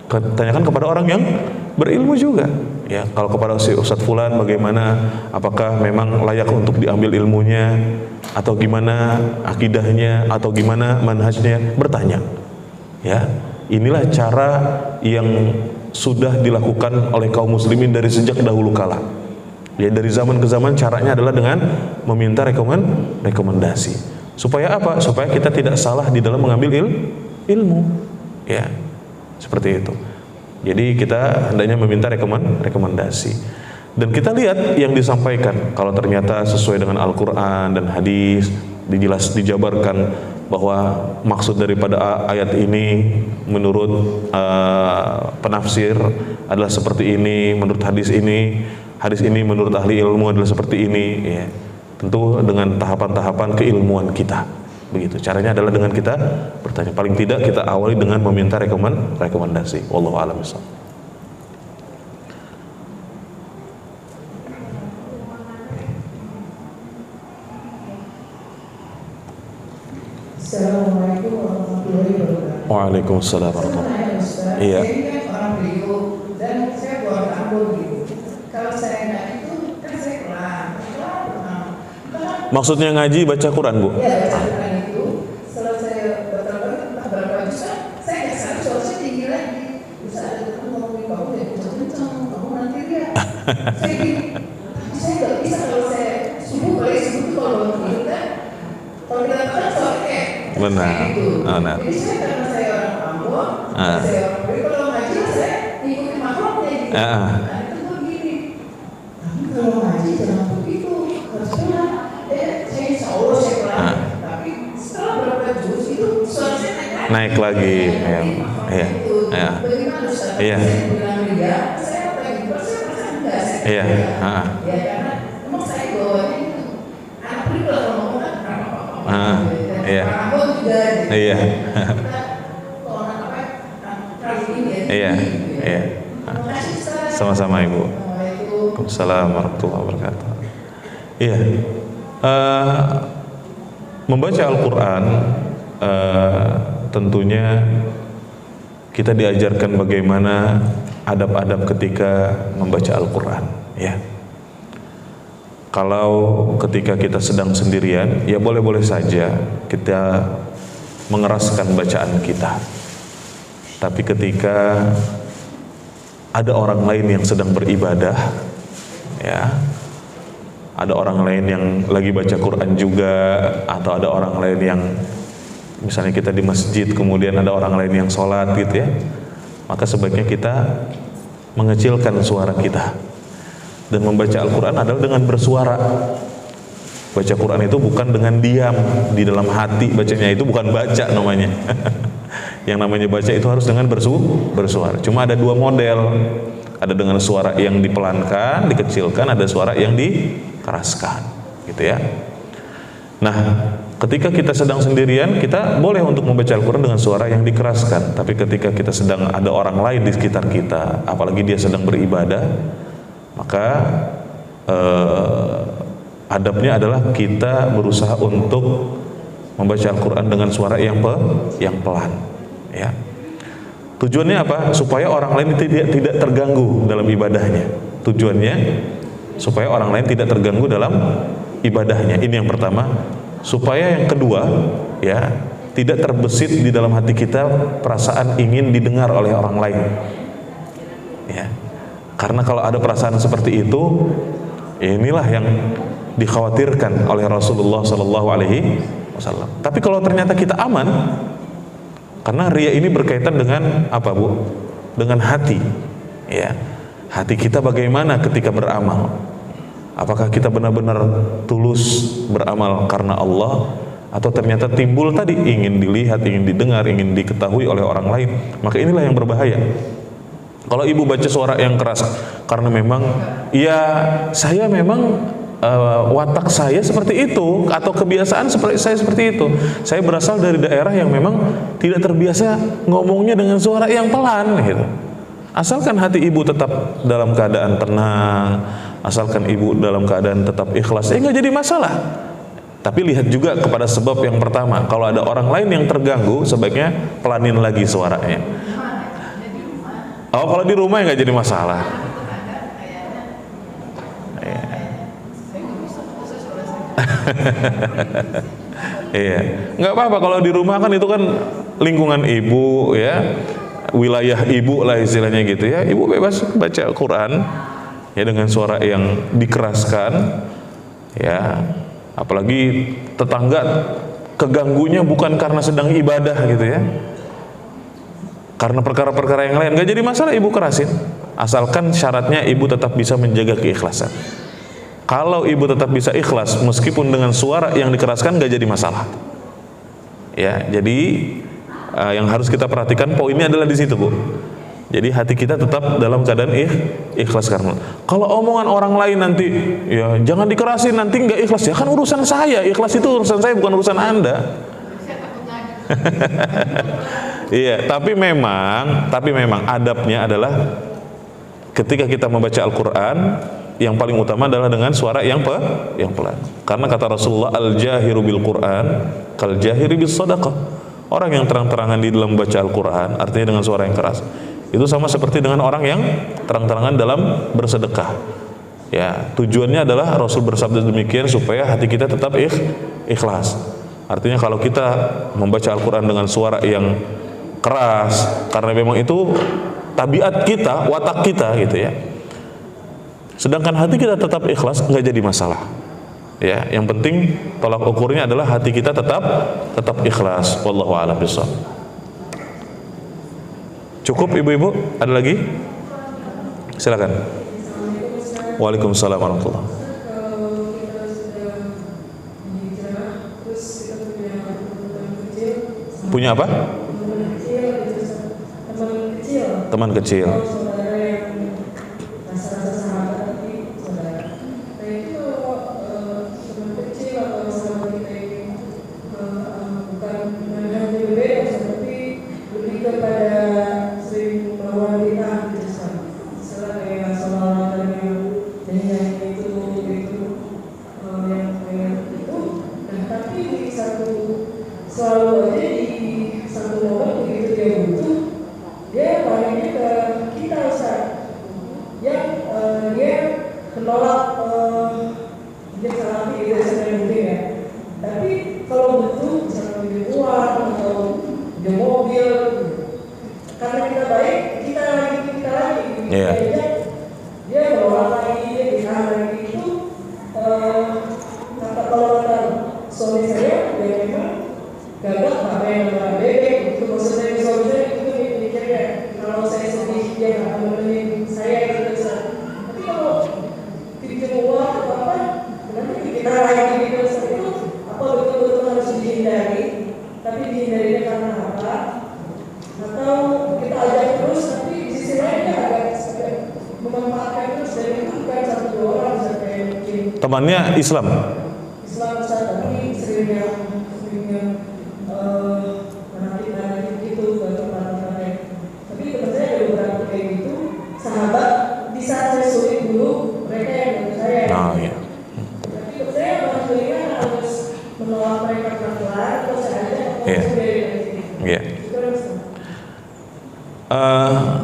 S2: Tanyakan kepada orang yang berilmu juga. Ya, kalau kepada si Ustadz fulan bagaimana? Apakah memang layak untuk diambil ilmunya, atau gimana akidahnya, atau gimana manhajnya? Bertanya. Ya, inilah cara yang sudah dilakukan oleh kaum muslimin dari sejak dahulu kala. Ya, dari zaman ke zaman caranya adalah dengan meminta rekomendasi. Supaya apa? Supaya kita tidak salah di dalam mengambil ilmu. Ya, seperti itu. Jadi kita hendaknya meminta rekomendasi. Dan kita lihat yang disampaikan. Kalau ternyata sesuai dengan Al-Quran dan hadis, dijabarkan bahwa maksud daripada ayat ini menurut penafsir adalah seperti ini, menurut hadis ini menurut ahli ilmu adalah seperti ini, ya. Tentu dengan tahapan-tahapan keilmuan kita. Begitu. Caranya adalah dengan kita bertanya. Paling tidak kita awali dengan meminta rekomendasi. Wallahu a'lam bishawab.
S3: Assalamualaikum warahmatullahi wabarakatuh.
S2: Waalaikumsalam warahmatullahi wabarakatuh. Iya.
S3: Saya ini kan orang Beliau dan saya buat Ambon gitu. Kalau saya nggak itu kan saya kelar.
S2: Maksudnya ngaji baca Quran, Bu?
S3: Iya, baca Quran itu. Setelah saya entah berapa juz, saya nggak sadar suaranya tinggi lagi. Bisa ada teman ngomongin kamu ya kencang-kencang, kamu nanti lihat. Saya gini, tapi saya nggak bisa kalau saya subuh kalau Kalau kita kan soalnya kayak
S2: Benar.
S3: gitu.
S2: Benar.
S3: Jadi saya karena saya orang Ambon, saya orang Bali, kalau ngaji saya ikuti makhluknya gitu. Nah itu tuh gini. Tapi kalau ngaji jangan begitu. Harusnya saya insya Allah saya pelan. Tapi setelah berapa juz itu suara saya naik
S2: lagi. Ya. Iya. Iya.
S3: Bagaimana Ustaz?
S2: Iya.
S3: Saya bilang ria, saya lagi saya merasa enggak.
S2: Iya.
S3: Ya karena emang saya bawanya itu anak pribadi kalau ngomong kan apa-apa.
S2: Iya.
S3: Ambon juga.
S2: Iya.
S3: Kalau apa kali ini ya.
S2: Iya. Iya.
S3: Terima kasih Ustaz.
S2: Sama-sama Ibu.
S3: Assalamualaikum.
S2: Waalaikumsalam warahmatullahi wabarakatuh. Iya. Membaca Al-Quran tentunya kita diajarkan bagaimana adab-adab ketika membaca Al-Quran, ya. Kalau ketika kita sedang sendirian, ya boleh-boleh saja kita mengeraskan bacaan kita. Tapi ketika ada orang lain yang sedang beribadah, ya, ada orang lain yang lagi baca Quran juga, atau ada orang lain yang misalnya kita di masjid, kemudian ada orang lain yang sholat gitu ya, maka sebaiknya kita mengecilkan suara kita. Dan membaca Al-Quran adalah dengan bersuara. Baca Quran itu bukan dengan diam di dalam hati bacanya, itu bukan baca namanya. Yang namanya baca itu harus dengan bersuara. Cuma ada dua model, ada dengan suara yang dipelankan, dikecilkan, ada suara yang dikeraskan, gitu ya. Nah, ketika kita sedang sendirian, kita boleh untuk membaca Al-Quran dengan suara yang dikeraskan. Tapi ketika kita sedang ada orang lain di sekitar kita, apalagi dia sedang beribadah, maka adabnya adalah kita berusaha untuk membaca Al-Quran dengan suara yang pelan, ya. Tujuannya apa? Supaya orang lain tidak terganggu dalam ibadahnya. Tujuannya supaya orang lain tidak terganggu dalam ibadahnya. Ini yang pertama. Supaya yang kedua, ya, tidak terbesit di dalam hati kita perasaan ingin didengar oleh orang lain, ya. Karena kalau ada perasaan seperti itu, inilah yang dikhawatirkan oleh Rasulullah SAW. Tapi kalau ternyata kita aman, karena riya ini berkaitan dengan apa, Bu? Dengan hati, ya. Hati kita bagaimana ketika beramal? Apakah kita benar-benar tulus beramal karena Allah, atau ternyata timbul tadi ingin dilihat, ingin didengar, ingin diketahui oleh orang lain? Maka inilah yang berbahaya. Kalau ibu baca suara yang keras karena memang, ya saya memang watak saya seperti itu, atau kebiasaan saya seperti itu. Saya berasal dari daerah yang memang tidak terbiasa ngomongnya dengan suara yang pelan, gitu. Asalkan hati ibu tetap dalam keadaan tenang, asalkan ibu dalam keadaan tetap ikhlas, nggak jadi masalah. Tapi lihat juga kepada sebab yang pertama. Kalau ada orang lain yang terganggu, sebaiknya pelanin lagi suaranya. Oh, kalau di rumah nggak jadi masalah. Iya, nggak apa-apa kalau di rumah, kan itu kan lingkungan ibu, ya, wilayah ibu lah istilahnya gitu ya. Ibu bebas baca Quran, ya, dengan suara yang dikeraskan, ya. Apalagi tetangga keganggunya bukan karena sedang ibadah gitu ya, karena perkara-perkara yang lain, nggak jadi masalah ibu kerasin, asalkan syaratnya ibu tetap bisa menjaga keikhlasan. Kalau ibu tetap bisa ikhlas meskipun dengan suara yang dikeraskan, nggak jadi masalah, ya. Jadi yang harus kita perhatikan poinnya adalah di situ, Bu. Jadi hati kita tetap dalam keadaan ikhlas karena. Kalau omongan orang lain nanti, ya jangan dikerasin, nanti nggak ikhlas, ya kan urusan saya, ikhlas itu urusan saya, bukan urusan Anda. Iya, tapi memang adabnya adalah ketika kita membaca Al-Quran, yang paling utama adalah dengan suara yang pelan. Karena kata Rasulullah, al-jahiru bil Quran kal jahiri bis sadaqah. Orang yang terang-terangan di dalam membaca Al-Quran, artinya dengan suara yang keras, itu sama seperti dengan orang yang terang-terangan dalam bersedekah. Ya, tujuannya adalah Rasul bersabda demikian supaya hati kita tetap ikhlas. Artinya kalau kita membaca Al-Quran dengan suara yang keras, karena memang itu tabiat kita, watak kita gitu ya. Sedangkan hati kita tetap ikhlas, nggak jadi masalah. Ya, yang penting tolak ukurnya adalah hati kita tetap ikhlas. Wallahu a'lam bishawab. Cukup ibu-ibu? Ada lagi? Silakan. Waalaikumsalam warahmatullahi wabarakatuh. Punya apa? Teman kecil.
S3: Selalu aja di satu momen begitu dia butuh, dia palingnya ke kita Ustaz, yang dia menolak dia salah gitu sebenarnya mungkin ya. Tapi kalau butuh misalnya pinjam uang atau pinjam mobil, karena kita baik, kita lagi,
S2: Yeah.
S3: dia menolak lagi, dia ditahan lagi itu kata kalau kata suami saya dia memang gagak apa yang namanya bebek itu maksudnya suaminya itu mikirnya kalau saya sedih dia nggak menemani saya gitu. Tapi kalau pinjam uang atau apa nanti kita lagi gitu itu apa betul-betul harus dihindari, tapi dihindarinya karena apa? Atau kita ajak terus tapi di sisi lain dia agak memanfaatkan terus dan itu bukan satu dua orang sampai mungkin
S2: Temannya Islam.
S3: Ustaz, tapi seringnya menarik gitu bagi teman-teman. Tapi teman saya ada beberapa kayak gitu, sahabat di saat saya sulit dulu mereka yang bantu saya.
S2: Iya.
S3: Tapi untuk saya alhamdulillah harus menolak mereka pelan-pelan atau saya aja
S2: Iya. Iya.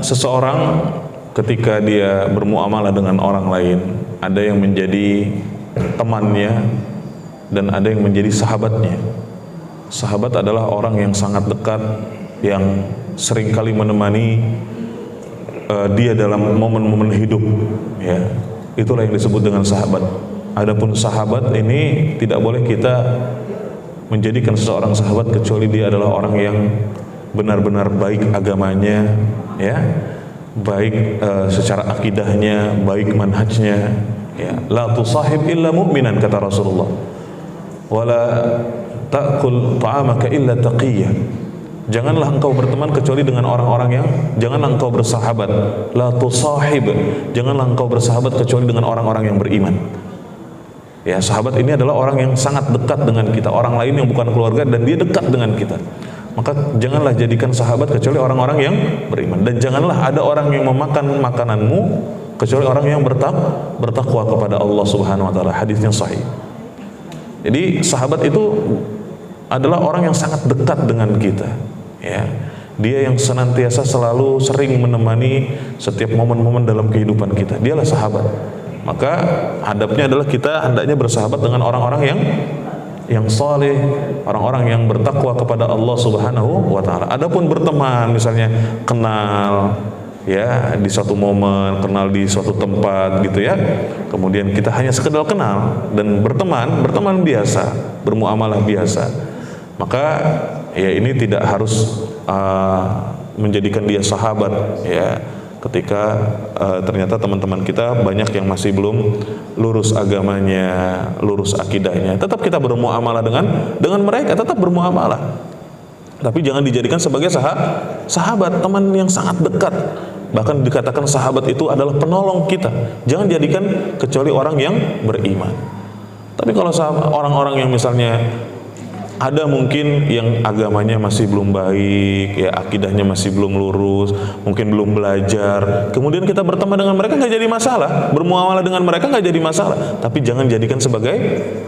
S2: Seseorang ketika dia bermuamalah dengan orang lain, ada yang menjadi temannya dan ada yang menjadi sahabatnya. Sahabat adalah orang yang sangat dekat, yang seringkali menemani dia dalam momen-momen hidup, ya. Itulah yang disebut dengan sahabat. Adapun sahabat ini tidak boleh kita menjadikan seseorang sahabat kecuali dia adalah orang yang benar-benar baik agamanya, ya, baik secara akidahnya, baik manhajnya, ya. La tusahib illa mu'minan, kata Rasulullah. Wala ta'kul ta'amaka illa taqiyya. Janganlah engkau berteman kecuali dengan orang-orang yang, janganlah engkau bersahabat, la tusahib, janganlah engkau bersahabat kecuali dengan orang-orang yang beriman. Ya, sahabat ini adalah orang yang sangat dekat dengan kita, orang lain yang bukan keluarga dan dia dekat dengan kita. Maka janganlah jadikan sahabat kecuali orang-orang yang beriman, dan janganlah ada orang yang memakan makananmu kecuali orang yang bertakwa kepada Allah Subhanahu wa taala. Hadisnya sahih. Jadi sahabat itu adalah orang yang sangat dekat dengan kita, ya. Dia yang senantiasa selalu sering menemani setiap momen-momen dalam kehidupan kita. Dialah sahabat. Maka hadapnya adalah kita hendaknya bersahabat dengan orang-orang yang saleh, orang-orang yang bertakwa kepada Allah Subhanahu wa taala. Adapun berteman, misalnya kenal, ya, di suatu momen, kenal di suatu tempat gitu ya, kemudian kita hanya sekedar kenal dan berteman biasa, bermuamalah biasa, maka ya ini tidak harus menjadikan dia sahabat, ya. Ketika ternyata teman-teman kita banyak yang masih belum lurus agamanya, lurus akidahnya, tetap kita bermuamalah dengan mereka, tetap bermuamalah, tapi jangan dijadikan sebagai sahabat, teman yang sangat dekat. Bahkan dikatakan sahabat itu adalah penolong kita. Jangan jadikan kecuali orang yang beriman. Tapi kalau orang-orang yang misalnya ada mungkin yang agamanya masih belum baik, ya, akidahnya masih belum lurus, mungkin belum belajar, kemudian kita berteman dengan mereka nggak jadi masalah, bermuamalah dengan mereka nggak jadi masalah. Tapi jangan jadikan sebagai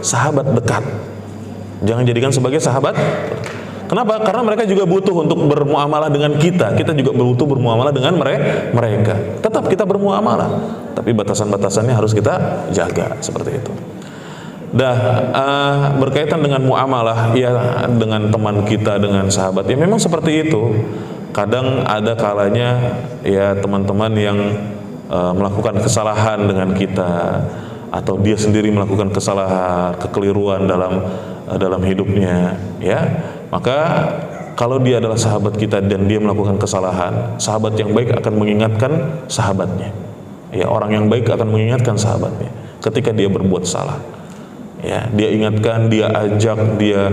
S2: sahabat dekat. Jangan jadikan sebagai sahabat. Kenapa? Karena mereka juga butuh untuk bermuamalah dengan kita. Kita juga butuh bermuamalah dengan mereka. Tetap kita bermuamalah, tapi batasan-batasannya harus kita jaga, seperti itu. Berkaitan dengan muamalah, ya, dengan teman kita, dengan sahabat, ya memang seperti itu. Kadang ada kalanya ya teman-teman yang melakukan kesalahan dengan kita, atau dia sendiri melakukan kesalahan, kekeliruan dalam hidupnya, ya, maka kalau dia adalah sahabat kita dan dia melakukan kesalahan, sahabat yang baik akan mengingatkan sahabatnya. Ya, orang yang baik akan mengingatkan sahabatnya ketika dia berbuat salah. Ya, dia ingatkan, dia ajak, dia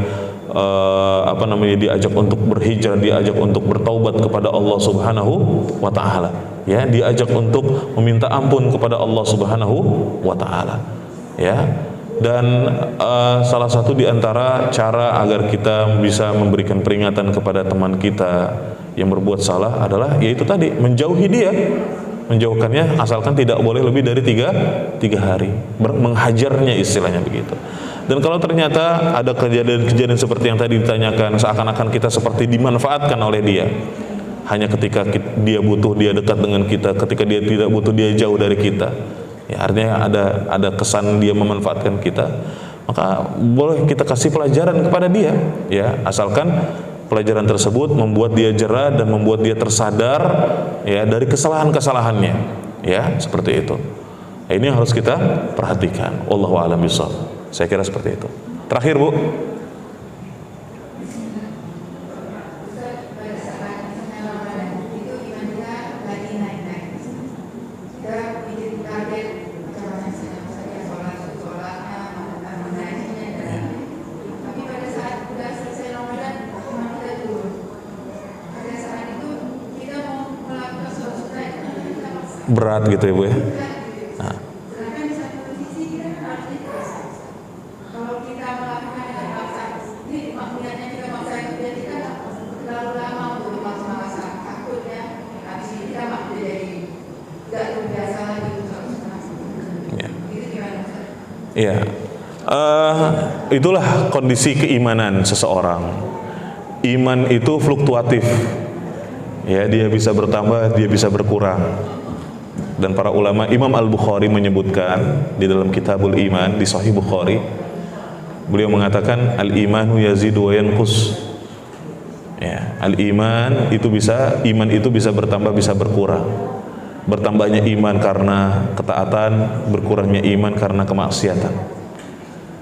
S2: diajak untuk berhijrah, diajak untuk bertaubat kepada Allah Subhanahu wa taala. Ya, diajak untuk meminta ampun kepada Allah Subhanahu wa taala. Ya. Dan salah satu di antara cara agar kita bisa memberikan peringatan kepada teman kita yang berbuat salah adalah yaitu tadi, menjauhi dia. Menjauhkannya asalkan tidak boleh lebih dari tiga hari, menghajarnya istilahnya begitu. Dan kalau ternyata ada kejadian-kejadian seperti yang tadi ditanyakan, seakan-akan kita seperti dimanfaatkan oleh dia, hanya ketika dia butuh dia dekat dengan kita, ketika dia tidak butuh dia jauh dari kita, ya, artinya ada kesan dia memanfaatkan kita, maka boleh kita kasih pelajaran kepada dia, ya, asalkan pelajaran tersebut membuat dia jera dan membuat dia tersadar, ya, dari kesalahan-kesalahannya, ya, seperti itu. Nah, ini yang harus kita perhatikan. Wallahu a'lam bishawab. Saya kira seperti itu. Terakhir, Bu. Berat gitu ya, Bu, ya. Nah. Ya, itulah kondisi keimanan seseorang. Iman itu fluktuatif, ya, dia bisa bertambah, dia bisa berkurang. Dan para ulama, Imam Al-Bukhari menyebutkan di dalam Kitabul Iman di Sahih Bukhari, beliau mengatakan al-imanu yazidu wa yanqus. Ya, iman itu bisa bertambah, bisa berkurang. Bertambahnya iman karena ketaatan, berkurangnya iman karena kemaksiatan.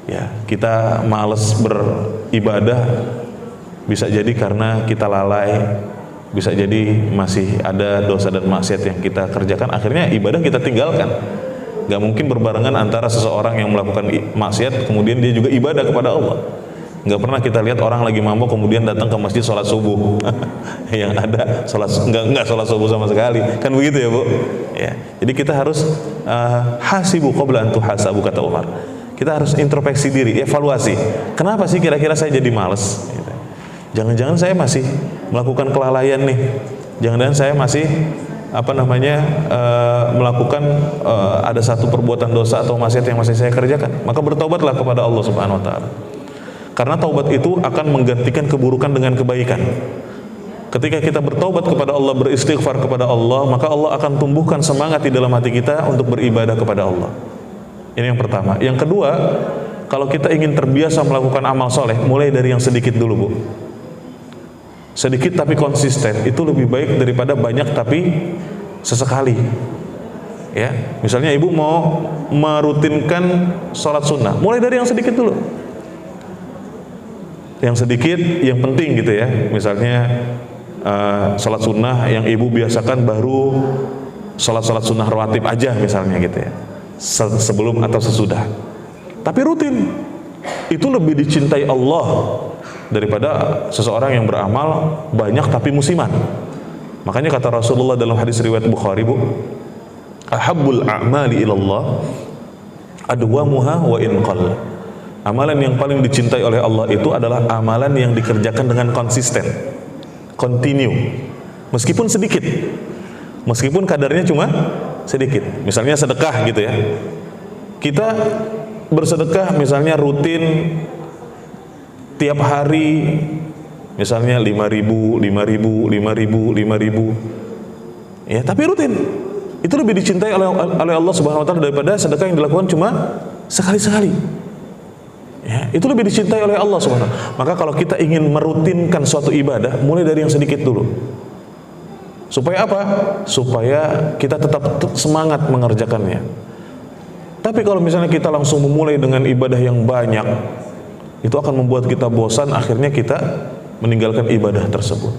S2: Ya, kita malas beribadah bisa jadi karena kita lalai, bisa jadi masih ada dosa dan maksiat yang kita kerjakan, akhirnya ibadah kita tinggalkan. Gak mungkin berbarengan antara seseorang yang melakukan maksiat kemudian dia juga ibadah kepada Allah. Gak pernah kita lihat orang lagi mabuk kemudian datang ke masjid sholat subuh. Yang ada nggak sholat subuh sama sekali, kan begitu ya, Bu? Ya. Jadi kita harus hasibu qabla an tuhasabu, kata Umar. Kita harus introspeksi diri, evaluasi. Kenapa sih kira-kira saya jadi malas? Jangan-jangan saya masih melakukan kelalaian nih. Jangan-jangan saya masih melakukan ada satu perbuatan dosa atau maksiat yang masih saya kerjakan. Maka bertobatlah kepada Allah Subhanahu wa taala. Karena taubat itu akan menggantikan keburukan dengan kebaikan. Ketika kita bertobat kepada Allah, beristighfar kepada Allah, maka Allah akan tumbuhkan semangat di dalam hati kita untuk beribadah kepada Allah. Ini yang pertama. Yang kedua, kalau kita ingin terbiasa melakukan amal soleh, mulai dari yang sedikit dulu, Bu. Sedikit tapi konsisten, itu lebih baik daripada banyak tapi sesekali. Ya, misalnya ibu mau merutinkan sholat sunnah, mulai dari yang sedikit dulu. Yang sedikit, yang penting gitu ya. Misalnya sholat sunnah yang ibu biasakan baru sholat sunnah rawatib aja misalnya gitu ya, sebelum atau sesudah. Tapi rutin, itu lebih dicintai Allah daripada seseorang yang beramal banyak tapi musiman. Makanya kata Rasulullah dalam hadis riwayat Bukhari, Bu, ahabbul a'mali ilallah adwamuha wa in qall. Amalan yang paling dicintai oleh Allah itu adalah amalan yang dikerjakan dengan konsisten, continue, meskipun sedikit, meskipun kadarnya cuma sedikit. Misalnya sedekah gitu ya, kita bersedekah misalnya rutin tiap hari, misalnya 5.000, ya, tapi rutin, itu lebih dicintai oleh Allah Subhanahu Wa Taala daripada sedekah yang dilakukan cuma sekali-sekali. Ya, itu lebih dicintai oleh Allah Subhanahu. Maka kalau kita ingin merutinkan suatu ibadah, mulai dari yang sedikit dulu. Supaya apa? Supaya kita tetap semangat mengerjakannya. Tapi kalau misalnya kita langsung memulai dengan ibadah yang banyak, itu akan membuat kita bosan, akhirnya kita meninggalkan ibadah tersebut.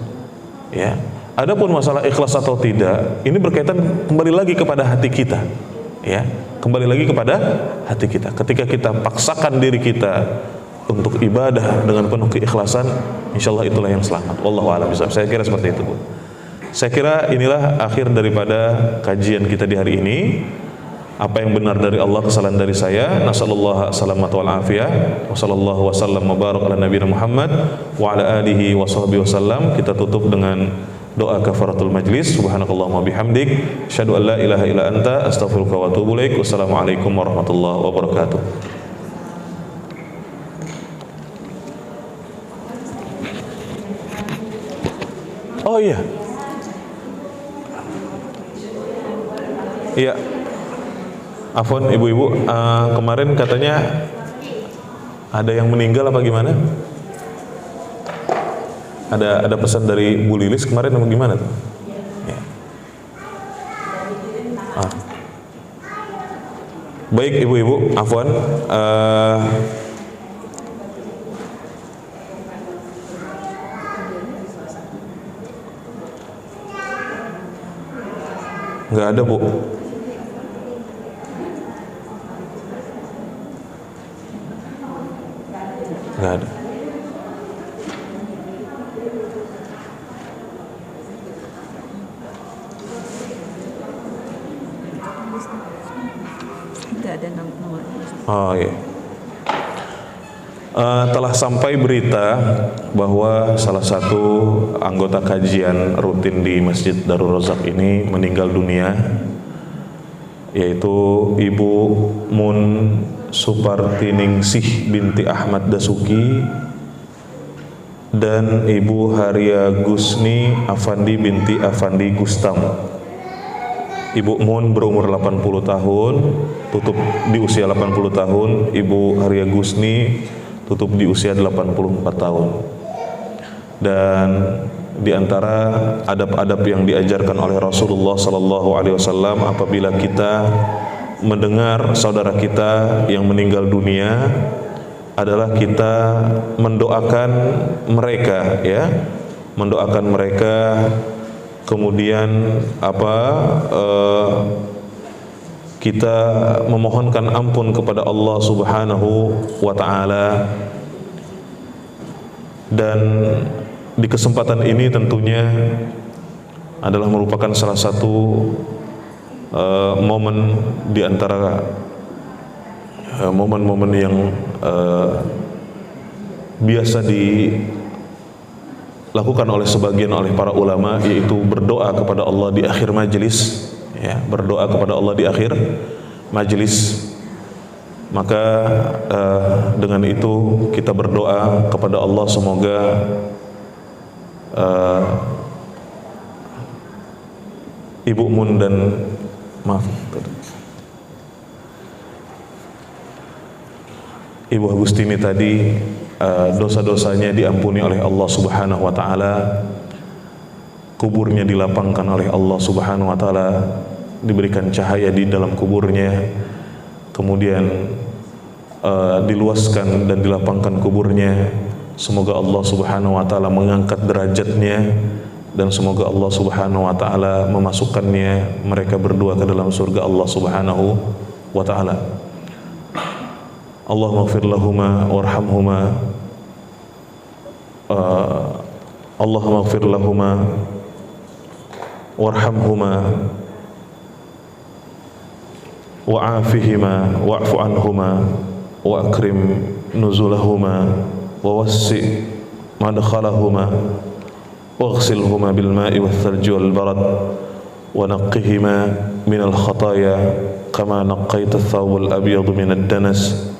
S2: Ya. Adapun masalah ikhlas atau tidak, ini berkaitan kembali lagi kepada hati kita. Ya, kembali lagi kepada hati kita. Ketika kita paksakan diri kita untuk ibadah dengan penuh keikhlasan, insyaallah itulah yang selamat. Wallahu a'lam bishawab. Saya kira seperti itu, Bu. Saya kira inilah akhir daripada kajian kita di hari ini. Apa yang benar dari Allah, kesalahan dari saya. Nasallallahu salamat wal afiyah. Wa sallallahu wasallam wa barak ala nabiyina Muhammad wa ala alihi wa sahbihi wasallam. Kita tutup dengan doa kafaratul majlis. Subhanakallahumma bihamdik, asyhadu an la ilaha illa anta, astaghfiruka wa atubu ilaik. Wassalamualaikum warahmatullahi wabarakatuh. Oh iya. Iya. Afwan ibu-ibu, kemarin katanya ada yang meninggal apa gimana? Ada pesan dari Bu Lilis kemarin apa gimana tuh? Ya. Baik ibu-ibu, afwan. Nggak ada, Bu. Nggak ada.
S4: Tidak ada nomor.
S2: Oh iya. Telah sampai berita bahwa salah satu anggota kajian rutin di Masjid Darul Razak ini meninggal dunia, yaitu Ibu Mun Supartiningsih binti Ahmad Dasuki dan Ibu Haria Gusni Afandi binti Afandi Gustam. Ibu Mun berumur 80 tahun, tutup di usia 80 tahun. Ibu Haria Gusni tutup di usia 84 tahun. Dan di antara adab-adab yang diajarkan oleh Rasulullah SAW apabila kita mendengar saudara kita yang meninggal dunia adalah kita mendoakan mereka, ya, mendoakan mereka, kemudian kita memohonkan ampun kepada Allah Subhanahu wa Ta'ala. Dan di kesempatan ini tentunya adalah merupakan salah satu momen di antara momen-momen yang biasa dilakukan oleh sebagian oleh para ulama, yaitu berdoa kepada Allah di akhir majelis. Ya, berdoa kepada Allah di akhir majelis. Maka dengan itu kita berdoa kepada Allah semoga Ibu Mun dan Ibu Agustini tadi dosa-dosanya diampuni oleh Allah Subhanahu wa Ta'ala, kuburnya dilapangkan oleh Allah Subhanahu wa Ta'ala, diberikan cahaya di dalam kuburnya, kemudian diluaskan dan dilapangkan kuburnya. Semoga Allah Subhanahu wa Ta'ala mengangkat derajatnya, dan semoga Allah Subhanahu wa Ta'ala memasukkannya mereka berdua ke dalam surga Allah Subhanahu wa Ta'ala. Allahumma ighfir lahuma warhamhuma, Allahumma ighfir lahuma warhamhuma wa'afihima wa'fu anhuma wa akrim nuzulahuma wa wassi madkhalahuma waghsilhuma bil ma'i wath thalji wal barad wa naqqihima min al khataya kama naqqaita ath-thawb al abyad min ad-danas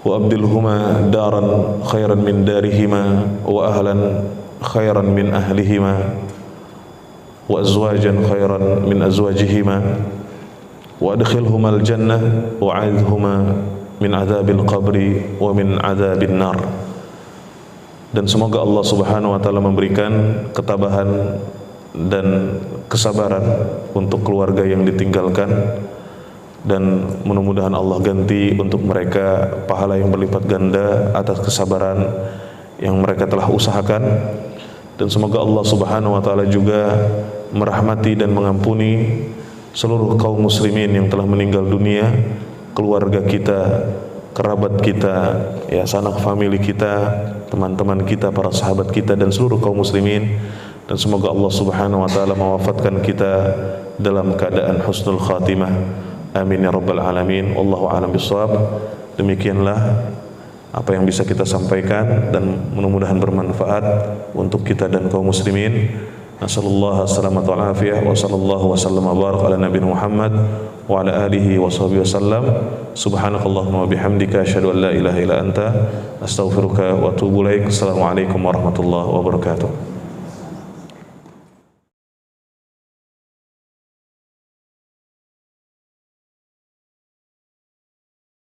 S2: wa abdilhuma daran khairan min darihima wa ahlan khairan min ahlihima wa azwajan khairan min azwajihima wa adkhilhuma al-jannah wa a'idhhuma min adzabil qabri wa min adzabil nar. Dan semoga Allah Subhanahu wa Ta'ala memberikan ketabahan dan kesabaran untuk keluarga yang ditinggalkan, dan mudah-mudahan Allah ganti untuk mereka pahala yang berlipat ganda atas kesabaran yang mereka telah usahakan, dan semoga Allah Subhanahu wa taala juga merahmati dan mengampuni seluruh kaum muslimin yang telah meninggal dunia, keluarga kita, kerabat kita, ya sanak famili kita, teman-teman kita, para sahabat kita, dan seluruh kaum muslimin. Dan semoga Allah Subhanahu wa taala mewafatkan kita dalam keadaan husnul khatimah. Amin ya rabbal alamin. Wallahu a'lam bishawab. Demikianlah apa yang bisa kita sampaikan, dan mudah-mudahan bermanfaat untuk kita dan kaum muslimin. Nasallallahu assalamatu wal afiyah wa sallallahu wa sallam wa barak ala nabiyina Muhammad wa ala alihi wa sahbihi wasallam. Subhanakallahumma wa bihamdika asyhadu an la ilaha illa anta astaghfiruka wa atubu ilaik. Assalamualaikum warahmatullahi wabarakatuh.